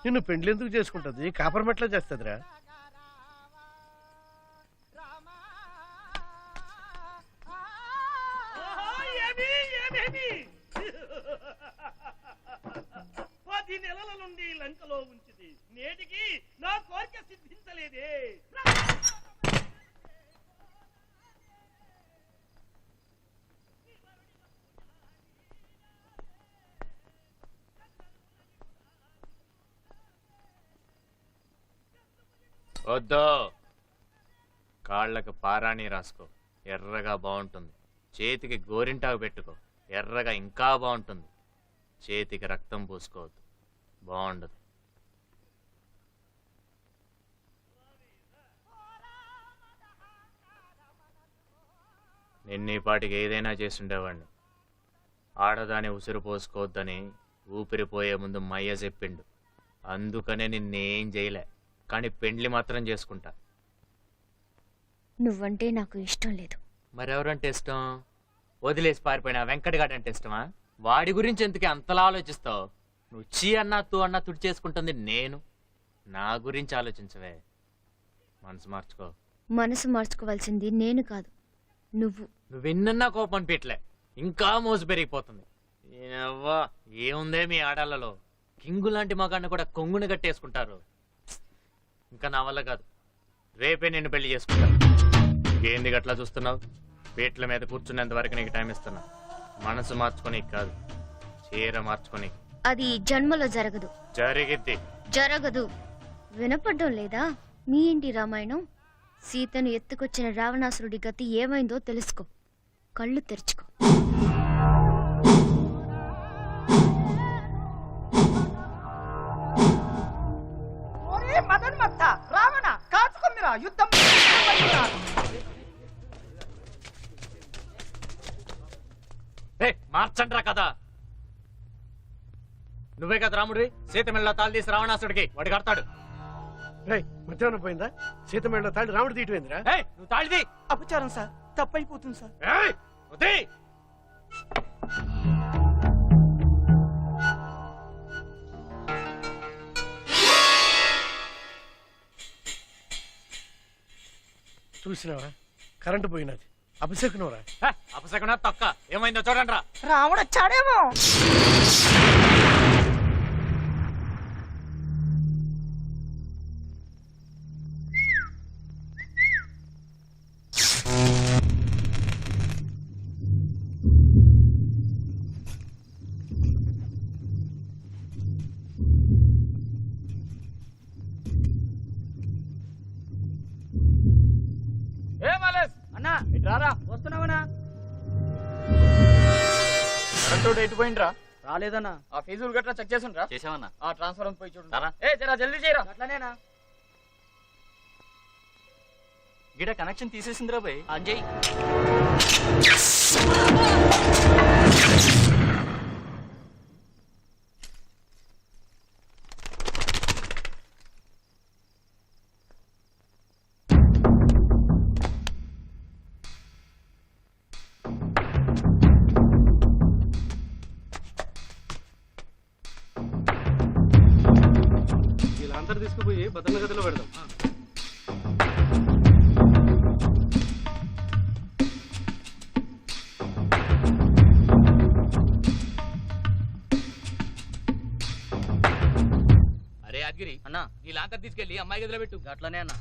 నిన్ను పెండ్లెందుకు చేసుకుంటది? కాపరమెట్లా చేస్తుందిరా? పది నెలల నుండి లంకలో ఉంచింది, నేటికి నా కోరిక సిద్ధించలేదే. వద్దు, కాళ్ళకు పారాణి రాసుకో, ఎర్రగా బాగుంటుంది. చేతికి గోరింటాకు పెట్టుకో, ఎర్రగా ఇంకా బాగుంటుంది. చేతికి రక్తం పూసుకోవద్దు, బాగుండదు. నిన్నీ పాటికి ఏదైనా చేసుండేవాడిని. ఆడదాని ఉసిరు పోసుకోవద్దని ఊపిరిపోయే ముందు మయ్య చెప్పిండు. అందుకనే నిన్నేం చేయలే, కానీ పెండ్లి మాత్రం చేసుకుంటా. నువ్వంటే నాకు ఇష్టం లేదు. మరెవరంటే ఇష్టం? వదిలేసి పారిపోయిన వెంకటగాడు అంటే ఇష్టమా? వాడి గురించి ఎందుకే అంతలా ఆలోచిస్తావు? నువ్వు చీ అన్నా తూ అన్నా తుడి చేసుకుంటుంది నేను. నా గురించి ఆలోచించవే. మనసు మార్చుకో. మనసు మార్చుకోవాల్సింది నేను కాదు, నువ్వు. నువ్వెన్నన్నా కోపం అనిపించలే, ఇంకా మోసు పెరిగిపోతుంది. ఏముందే మీ ఆడాళ్ళలో? కింగు లాంటి మగాన్ని కూడా కొంగుని కట్టేసుకుంటారు. ఇంకా నా వల్ల కాదు, రేపే నిన్ను పెళ్లి చేసుకుంటాను. ఏంది గట్లా చూస్తున్నావు? పీట్ల మీద కూర్చునేంత వరకు నీకు టైం ఇస్తున్నా. మనసు మార్చుకోనీకి కాదు, చీర మార్చుకోనీకి. అది జన్మలో జరగదు. జరిగిద్ది. జరగదు. వినపడ్డం లేదా? మీ ఇంటి రామాయణం. సీతను ఎత్తుకొచ్చిన రావణాసురుడి గతి ఏమైందో తెలుసుకో. కళ్ళు తెరుచుకో. మదన్మత్త రావణ కాచుకొమ్మిరా యుద్ధం. మార్చండ్రా కదా. నువ్వే కదా రాముడివి. సీత మెళ్ళ తాళి తీసి రావణాసుడికి వాడు కడతాడు. మధ్యాహ్నం పోయిందా? సీత మెళ్ళ తాళి రాముడు తీయటమేందిరా? నువ్వు తాళిది. అపచారం సార్, తప్పైపోతుంది సార్. చూసినావా, కరెంటు పోయినది. అపశకునవరా? అపశకున తక్క. ఏమైందో చూడండి రా. రాముడు వచ్చాడేమో. అన్నా రారా, వస్తున్నావనా? ఎటు పోయిండ్రా? రాలేదన్నా. ఆ ఫీజులు గట్రా చెక్ చేసిండ్రా? చేసావన్నా. ఆ ట్రాన్స్ఫర్ పోయి చూడు. జరా జల్దీ చేయరా. అట్లనేనా? గిడ కనెక్షన్ తీసేసిందిరా భయ్. అంజయ్ వీళ్ళందరూ తీసుకుపోయి భద్రన గదిలో పెడదాం. అరే యాదగిరి అన్నా, వీళ్ళంతా తీసుకెళ్ళి అమ్మాయి గదిలో పెట్టు. అట్లనే అన్నా.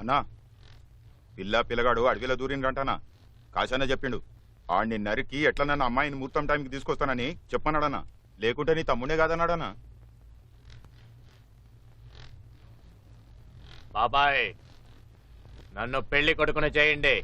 అన్నా, పిల్లగాడు అడవిలో దూరిండ్రంటనా? కాశానే చెప్పిండు. ఆడిని నరికి ఎట్లా నన్ను అమ్మాయిని ముహూర్తం టైంకి తీసుకొస్తానని చెప్పన్నాడన్నా. లేకుంటే నీ తమ్ముడే కాదన్నాడన్నా. బాబాయ్ నన్ను పెళ్లి కొడుకుని చేయండి.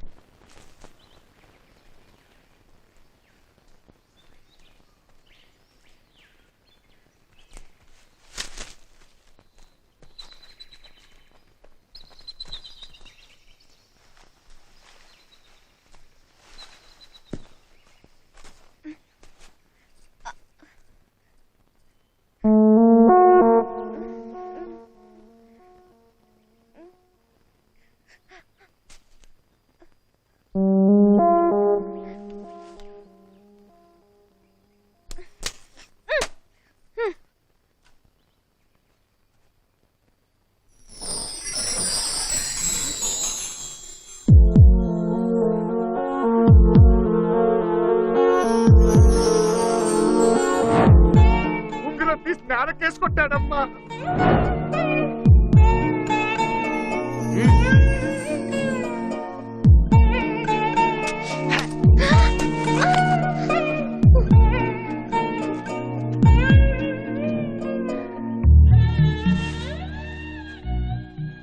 ఉంగరం తీసి నేలకేసుకుంటాడమ్మా.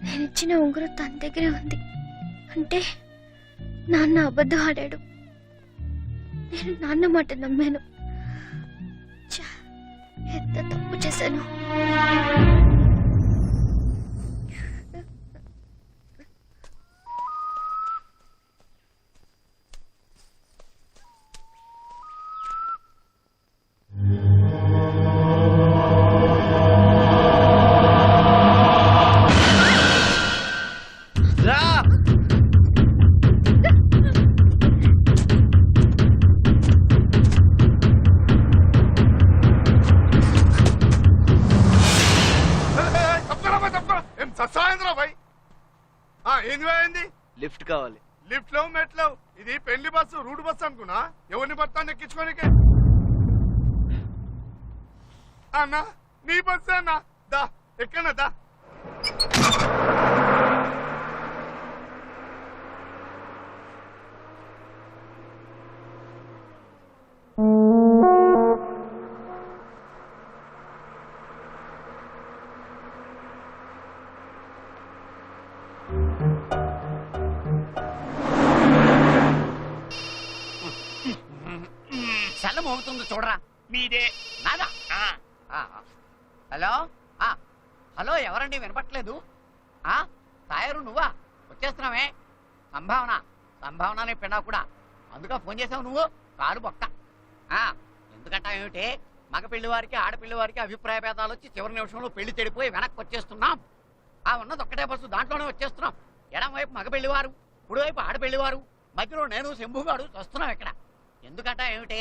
నేనిచ్చిన ఉంగరం తన దగ్గరే ఉంది అంటే నాన్న అబద్ధం ఆడాడు. నేను నాన్న మాట నమ్మాను. ఛ, ఎంత తప్పు చేశాను. ఏంది లిఫ్ట్ కావాలి. లిఫ్ట్ లో మెట్లో ఇది పెళ్లి బస్సు రూట్ బస్సు అనుకున్నా. ఎవరిని పడతాను ఎక్కించుకోనికే అన్నా. నీ బస్సు అన్నా. దా ఎక్కన్నా దా. చల్లం అవుతుంది చూడరా. మీదే నాదా? హలో హలో, ఎవరండి? వినపట్లేదు. తాయారు నువ్వా? వచ్చేస్తున్నావే. సంభావన సంభావన పిన్నా కూడా. అందుక ఫోన్ చేసావు నువ్వు? కారు బొక్క. ఎందుకంటా ఏమిటి? మగ పెళ్లి వారికి ఆడపిల్లి వారికి అభిప్రాయ భేదాలు వచ్చి చివరి నిమిషంలో పెళ్లి చెడిపోయి వెనక్కి వచ్చేస్తున్నాం. ఉన్నది ఒక్కటే బస్సు, దాంట్లోనే వచ్చేస్తున్నాం. ఎడం వైపు మగ పెళ్లివారు, కుడి వైపు ఆడపిల్లివారు, మధ్యలో నేను శంభుగాడు వస్తున్నాం ఇక్కడ. ఎందుకంటా ఏమిటి?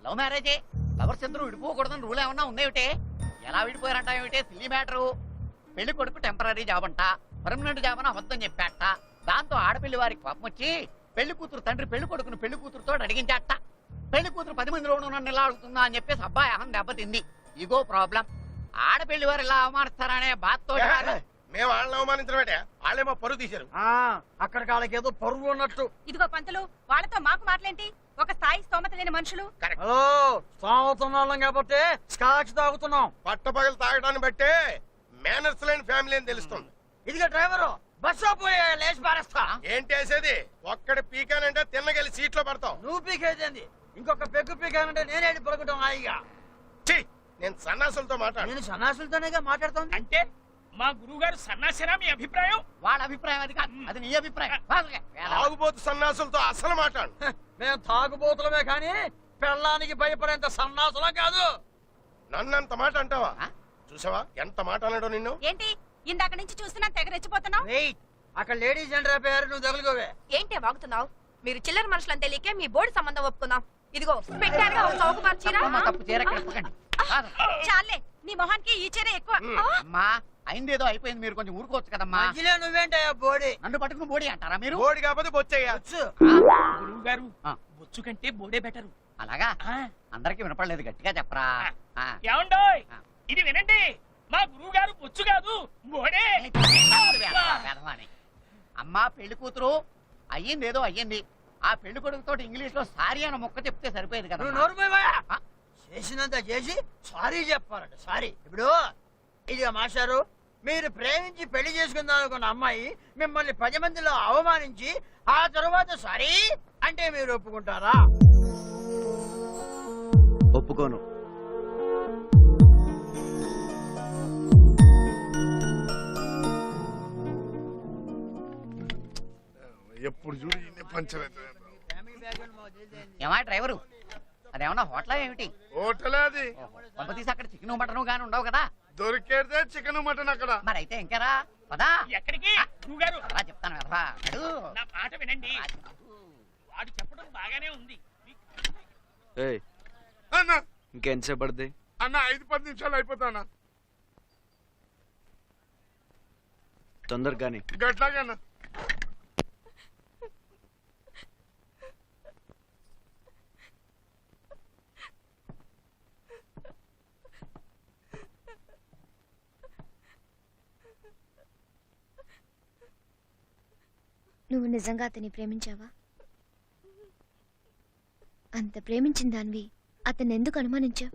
లవ్ మ్యారేజే. లవర్స్ అందరూ విడిపోకూడదని రూల్ ఏమన్నా ఉందేమిటే? ఎలా విడిపోయారంట ఏమిటి? Silly matter. పెళ్లి కొడుకు టెంపరీ జాబ్ అంట, పర్మనెంట్ జాబ్ అని అబద్ధం చెప్పాట. దాంతో ఆడపిల్లి వారికి కోపం వచ్చి పెళ్లి కూతురు తండ్రి పెళ్లి కొడుకును పెళ్లి కూతురుతో అడిగించాట. పెళ్లి కూతురు 10 మందిలో నన్ను ఇలా అడుగుతుందా అని చెప్పేసి అబ్బాయి అహం దెబ్బతింది. Ego problem. ఆడపిల్లి వారు ఇలా అవమానిస్తారనే బాధతో మేము వాళ్ళని అవమానించడమేటే, వాళ్ళేమో పరువు తీశారు. అక్కడ వాళ్ళకేదో పరువు ఉన్నట్టు. ఇదిగో పంతులు, వాళ్ళతో మాకు మాటలేంటి? ఒక స్థాయి స్తోమత లేని మనుషులు. హలో, తాగుతున్నాం కాబట్టి స్కాచ్ తాగుతున్నాం. పట్టపగలు తాగడాన్ని బట్టే మేనర్స్ లేని ఫ్యామిలీ అని తెలుస్తుంది. ఇదిగో డ్రైవరు, బస్సు పోయే లేచి పారేస్తా. ఏంటి వేసేది? ఒక్కడ పీకానంటే తిన్నగలి సీట్లో పడతావు. నువ్వు పీకేదేంది? ఇంకొక పెగ్గు పీకానంటే నేనే పడుకుంటాం హాయిగా. నేను సన్నాసులతో మాట్లాడు. నేను సన్నాసులతోనేగా మాట్లాడుతాను. అంటే మా గురువు గారు సన్నాసేనా? మీ అభిప్రాయం? వాళ్ళ అభిప్రాయం అది కాదు, అది నీ అభిప్రాయం. తాగుబోతు సన్నాసులతో అసలు మాట్లాడు. మేము తాగుబోతులమే కానీ పెళ్ళానికి భయపడేంత సన్నాసులం కాదు. నన్నంత మాట అంటావా? చూసావా ఎంత మాట అన్నాడో నిన్ను. ఏంటి ఇందాక నుంచి చూస్తున్నా తెగ రెచ్చిపోతున్నావు? అక్కడ లేడీస్ జెండర్ అయిపోయారు, నువ్వు తగులుకోవే. ఏంటి వాగుతున్నావు? మీరు చిల్లర మనుషులని తెలియకే మీ బోర్డు సంబంధం ఒప్పుకుందాం. ఇదిగో పెట్టారుగా ఒక చౌక పరిచీరా. చాలే, నీ మొహానికి ఈ చీర ఎక్కువ. అమ్మా అయిందేదో అయిపోయింది, మీరు కొంచెం ఊరుకోవచ్చు కదమ్మా. నువ్వేంటయ్యా బోడి? నన్ను పట్టుకుని బోడి అంటారా మీరు? బోడి కాకపోతే బొచ్చయ్యా. గురువు గారు బొచ్చు కంటే బోడే బెటరు. అలాగా? అందరికి వినపడలేదు, గట్టిగా చెప్పరా. ఏమండోయ్, ఇది వినండి. మా గురువు గారు బొచ్చు కాదు బోడే. అమ్మా పెళ్లి కూతురు అయ్యిందేదో అయ్యింది. ఆ పెళ్లి కొడుకుతో ఇంగ్లీష్ లో సారీ అన్న మొక్క చెప్తే సరిపోయేది కదా. చేసినంత చేసి సారీ చెప్పారట. సారీ ఇప్పుడు ఇది మాస్టారు, మీరు ప్రేమించి పెళ్లి చేసుకుందాం అనుకున్న అమ్మాయి మిమ్మల్ని 10 మందిలో అవమానించి ఆ తరువాత సరే అంటే మీరు ఒప్పుకుంటారా? ఒప్పుకోను. ఎప్పుడు చూడు పంచర్ ఏమా డ్రైవరు, అదేమన్నా హోటలా ఏమిటి? హోటలే అది. పంప తీసి అక్కడ చికెన్ మటన్ గాని ఉండవు కదా? దొరికేదే చికెన్ మటన్ అక్కడ. మరి అయితే ఇంకారా పదా. ఎక్కడికి గారు? అలా చెప్తాను కదా. నా మాట వినండి, వాడు చెప్పడం బాగానే ఉంది. ఏయ్, ఇంకెంతసేపు పడుతుంది అన్న? 5-10 నిమిషాలు అయిపోతానా? తొందరగానే. గట్లాగన్నా. నువ్వు నిజంగా అతన్ని ప్రేమించావా? అంత ప్రేమించిన దానివి అతన్ని ఎందుకు అనుమానించావు?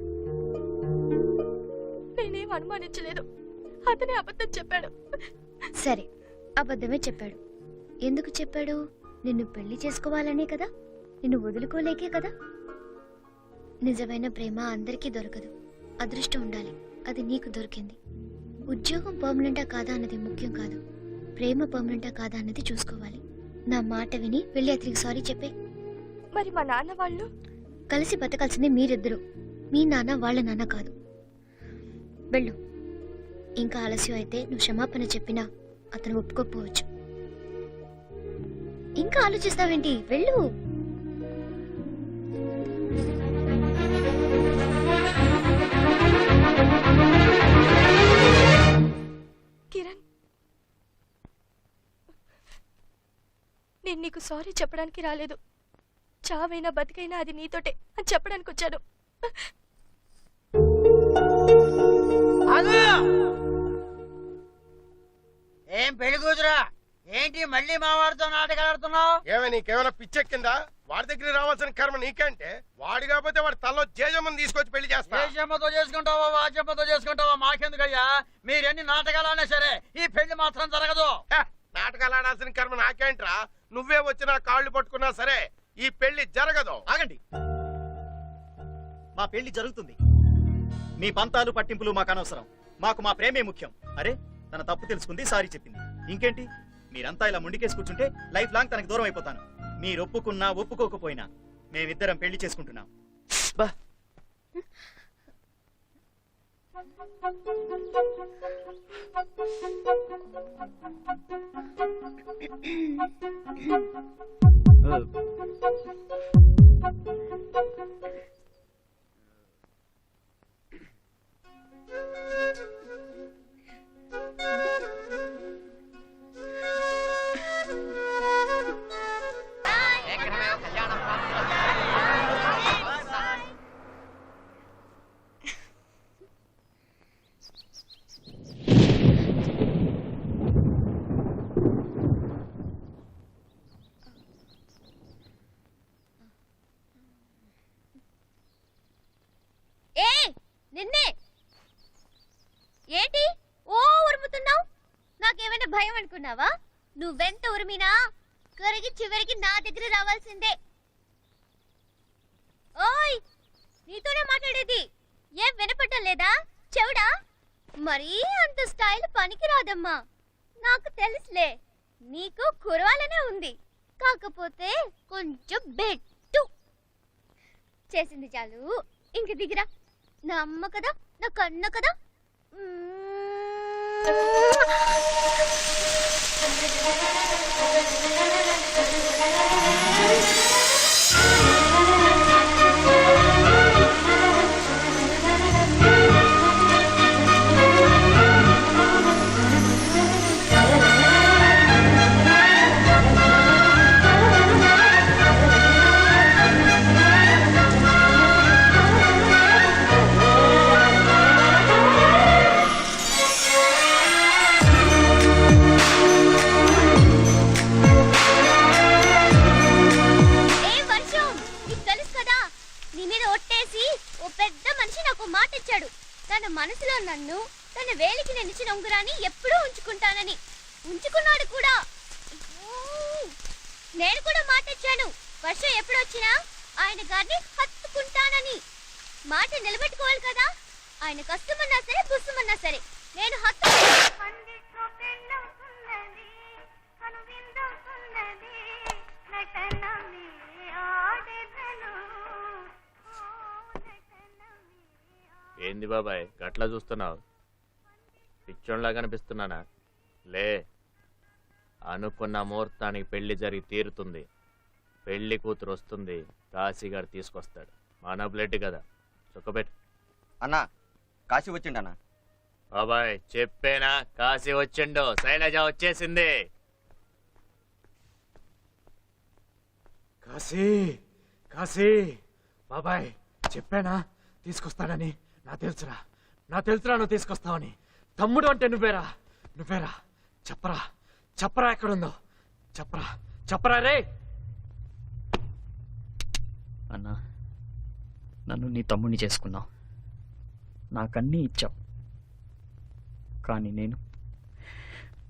నేనేం అనుమానించలేదు, అతనే అబద్ధం చెప్పాడు. సరే, అబద్ధమే చెప్పాడు. ఎందుకు చెప్పాడు? నిన్ను పెళ్లి చేసుకోవాలనే కదా, నిన్ను వదులుకోలేకే కదా. నిజమైన ప్రేమ అందరికీ దొరకదు, అదృష్టం ఉండాలి. అది నీకు దొరికింది. ఉద్యోగం పర్మనెంటా కాదా అన్నది ముఖ్యం కాదు, ప్రేమ పర్మనెంటా కాదా అన్నది చూసుకోవాలి. నా మాట విని వెళ్ళి అతనికి సారీ చెప్పే. మరి మా నాన్న వాళ్ళు? కలిసి బతకాల్సింది మీరిద్దరు, మీ నాన్న వాళ్ళ నాన్న కాదు. వెళ్ళు. ఇంకా ఆలస్యం అయితే నువ్వు క్షమాపణ చెప్పినా అతను ఒప్పుకోకపోవచ్చు. ఇంకా ఆలోచిస్తావేంటి? వెళ్ళు. కిరణ్, నేను నీకు సారీ చెప్పడానికి రాలేదు. చావైనా బతికైనా అది నీతోటే అని చెప్పడానికి వచ్చాను. ఏం పెళ్లి కూతురా, ఏంటి మళ్ళీ మా వాడితో నాటకాలు ఆడుతున్నావు? ఏమే నీకేమైనా పిచ్చెక్కిందా? వాడి దగ్గర రావాల్సిన కర్మ నీకంటే, వాడు కాకపోతే వాడి తల్లో జేజమ్మని తీసుకొచ్చి పెళ్లి చేస్తా. జేజమ్మతో చేసుకుంటావా వాజమ్మతో చేసుకుంటావా మాకెందుకయ్యా? మీరెన్ని నాటకాలన్నా సరే ఈ పెళ్లి మాత్రం జరగదు. నాటకాలు ఆడాల్సిన కర్మ నాకేంట్రా? నువ్వే వచ్చి నా కాళ్ళు పట్టుకున్నా సరే ఈ పెళ్లి జరగదు. ఆగండి, మా పెళ్లి జరుగుతుంది. మీ పంతాలు పట్టింపులు మాకు అనవసరం. మాకు మా ప్రేమే ముఖ్యం. అరే, తన తప్పు తెలుసుకుంది, సారీ చెప్పింది. ఇంకేంటి? మీరంతా ఇలా ముండికేసి కూర్చుంటే లైఫ్ లాంగ్ తనకు దూరం అయిపోతాను. మీరు ఒప్పుకున్నా ఒప్పుకోకపోయినా మేమిద్దరం పెళ్లి చేసుకుంటున్నాం. నిన్నే ఏంటి ఓ ఉరుముతున్నావు? నాకేమైనా భయం అనుకున్నావా? నువ్వెంత ఉరిమినా కరిగి చివరికి నా దగ్గర రావాల్సిందే. ఓయ్, నీతోనే మాట్లాడేది. ఏం వినపడటం లేదా? చెవుడా? మరీ అంత స్టైల్ పనికి రాదమ్మా. నాకు తెలుసులే, నీకు కురవాలనే ఉంది. కాకపోతే కొంచెం బెట్టు చేసింది చాలు. ఇంక దిగిరా. నా అమ్మ కదా, నా కన్న కదా. కూడా. నేను కూడా మాట ఇచ్చాను, వర్షం ఎప్పుడొచ్చినా ఆయన గారిని హత్తుకుంటానని. మాట నిలబెట్టుకోవాలి కదా. ఆయన కష్టమన్నా సరే పుస్తమన్నా సరే నేను హత్తు. ఏంది బాబాయ్ గట్లా చూస్తున్నావు? పిచ్చోన్లా కనిపిస్తున్నానా? లే, అనుకున్న ముహూర్తానికి పెళ్లి జరిగి తీరుతుంది. పెళ్లి కూతురు వస్తుంది, కాశీగారు తీసుకొస్తాడు. మన బ్లడ్ కదా, చుక్కబెట్టు. అన్నా కాశీ వచ్చిండన్నా. బాబాయ్ చెప్పేనా, కాశీ వచ్చిండు. శైలజ వచ్చేసింది. కాశీ కాశీ బాబాయ్ చెప్పానా తీసుకొస్తాడని? నా తెలుసురా నువ్వు తీసుకొస్తావని. తమ్ముడు అంటే నువ్వేరా చెప్పరా ఎక్కడుందో చెప్పరా రే. అన్నా నన్ను నీ తమ్ముడిని చేసుకున్నావు, నాకన్నీ ఇచ్చావు. కానీ నేను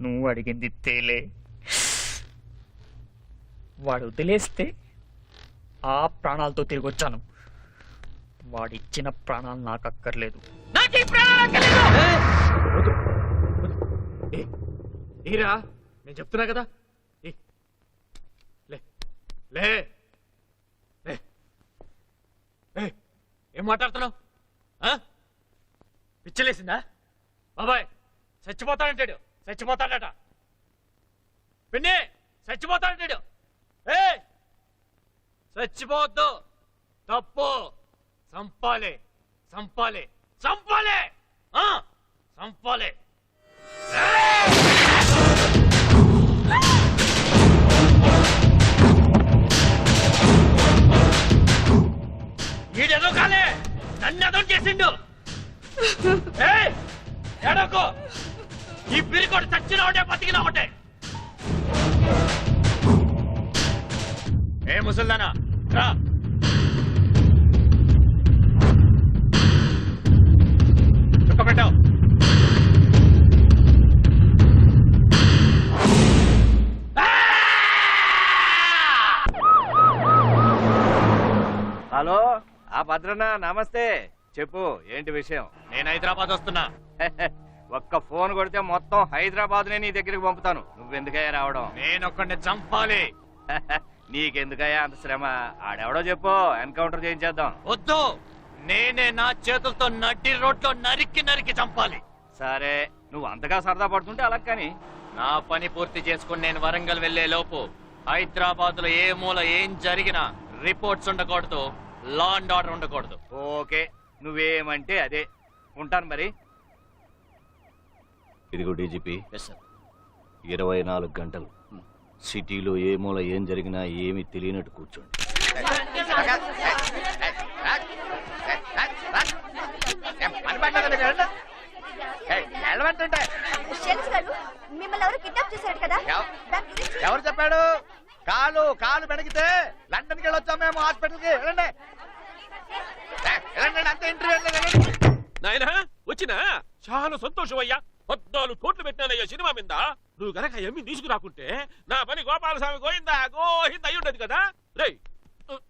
నువ్వు అడిగింది తేలే. వాడు వదిలేస్తే ఆ ప్రాణాలతో తిరిగి వచ్చాను. వాడిచ్చిన ప్రాణాలు నాకు అక్కర్లేదు. ఈరా నేను చెప్తున్నా కదా. లే ఏం మాట్లాడుతున్నావు? పిచ్చలేసిందా? బాబాయ్ చచ్చిపోతాడట. పిన్ని చచ్చిపోతాడంటాడు. చచ్చిపోవద్దు, తప్పు. సంపాలే ఈడెదో కాలే, నన్ను చేసిండు. ఏడోకో, ఈ పిరికోడు చచ్చిన ఒకటే బతికిన ఒకటే. ఏ ముసల్దానా రా. పెట్టావు. హలో, ఆ భద్రన్న నమస్తే. చెప్పు, ఏంటి విషయం? నేను హైదరాబాద్ వస్తున్నా. ఒక్క ఫోన్ కొడితే మొత్తం హైదరాబాద్ నే నీ దగ్గరికి పంపుతాను. నువ్వెందుకయ్యా రావడం? నేను ఒక్కడిని చంపాలి. నీకెందుకయ్యా అంత శ్రమ? ఆడెవడో చెప్పు, ఎన్కౌంటర్ చేయించేద్దాం. వద్దు, నేనే నా చేతులతో నడి రోడ్లో నరికి చంపాలి. సరే, నువ్వు అంతగా సరదా పడుతుంటే అలా. కానీ నా పని పూర్తి చేసుకుని నేను వరంగల్ వెళ్లే లోపు హైదరాబాద్ లో ఏ మూల ఏం జరిగినా రిపోర్ట్స్ ఉండకూడదు, లా అండ్ ఆర్డర్ ఉండకూడదు. ఓకే, నువ్వేమంటే అదే. ఉంటాను మరి. ఇదిగో డీజీపీ, 24 గంటలు సిటీలో ఏ మూల ఏం జరిగినా ఏమీ తెలియనట్టు కూర్చోండి. మిమ్మల్ని ఎవరు కిడ్నాప్ చేశారు కదా? ఎవరు చెప్పాడు? కాలు పెడిగితే లండన్కి వెళ్ళొచ్చాం మేము హాస్పిటల్కి. వెళ్ళండి అంతే. ఇంటర్వ్యూ నాయనా వచ్చినా చాలా సంతోషం అయ్యా. 14 కోట్లు పెట్టానయ్యా సినిమా మీద. నువ్వు గనక ఎమ్మి తీసుకురాకుంటే నా పని గోపాలస్వామి గోయిందా అయి ఉండదు కదా. రే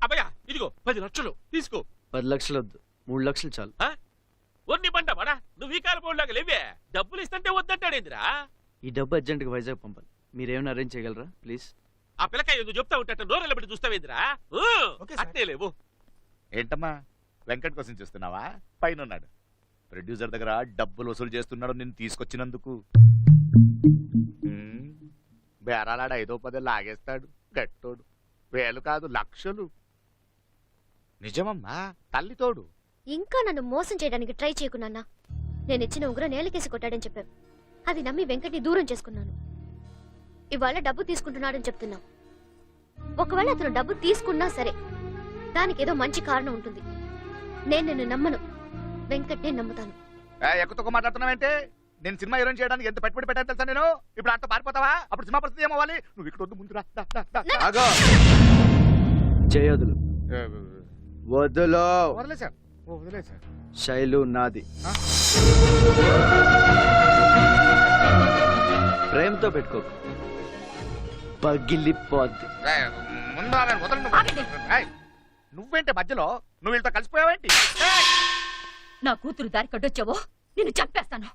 అబ్బయ్యా, ఇదిగో 10 లక్షలు తీసుకో. 10 లక్షలు వద్దు, 3 లక్షలు చాలు. ఒన్ని పంట పడా, నువ్వు ఈ కాలపోలాగా లేవే. డబ్బులు ఇస్తుంటే వద్దంటాడేందిరా? ఈ డబ్బు అర్జెంట్ గా వైజాగ్ పంపాలి. మీరేమైనా అరేంజ్ చేయగలరా ప్లీజ్? ఆ పిల్లకాయ ఎందుకు చెప్తా ఉంటాట, నోరెళ్ళ పెట్టి చూస్తావేందిరా? అట్నే లేవు. ఏంటమ్మా, వెంకట్ కోసం చూస్తున్నావా? పైన ఉన్నాడు ప్రొడ్యూసర్ దగ్గర డబ్బులు వసూలు చేస్తున్నాడు నిన్ను తీసుకొచ్చినందుకు. బేరాలాడ 5-10 లాగేస్తాడు గట్టోడు. 1000 కాదు, లక్షలు. నిజమమ్మా, తల్లితోడు. ఇంకా నన్ను మోసం చేయడానికి ట్రై చేయకున్నా. నేను ఇచ్చిన ఉంగరం నేలకేసి కొట్టాడని చెప్పావు. అది నమ్మి వెంకట్ని దూరం చేసుకున్నాను. ఇవాళ డబ్బు తీసుకుంటున్నాడని చెప్తున్నా. ఒకవేళ అతను డబ్బు తీసుకున్నా సరే, దానికి ఏదో మంచి కారణం ఉంటుంది. నేను నిన్ను నమ్మను, వెంకట్నే నమ్ముతాను. ఎక్కువ మాట్లాడుతున్నావంటే? నేను సినిమా హీరోయిన్ చేయడానికి ఎంత పెట్టుబడి పెట్టాను తెలుసా నేను? ఇప్పుడు అంత పారిపోతావా? అప్పుడు సినిమా పరిస్థితి ఏమవ్వాలి? నువ్వు ఇక్కడ వద్దు, ముందు రా. చేయదులు వదులో. వదిలేసా. శైలు నాది. ప్రేమతో పెట్టుకోకు, పగిలిపోద్ది. ముందు ఆమెను వదలండి. ఏయ్, నువ్వేంటి మధ్యలో? నువ్వు వీళ్ళతో కలిసిపోయావేంటి? నా కూతురు దారి కడ్డొచ్చావో నిన్ను చంపేస్తాను.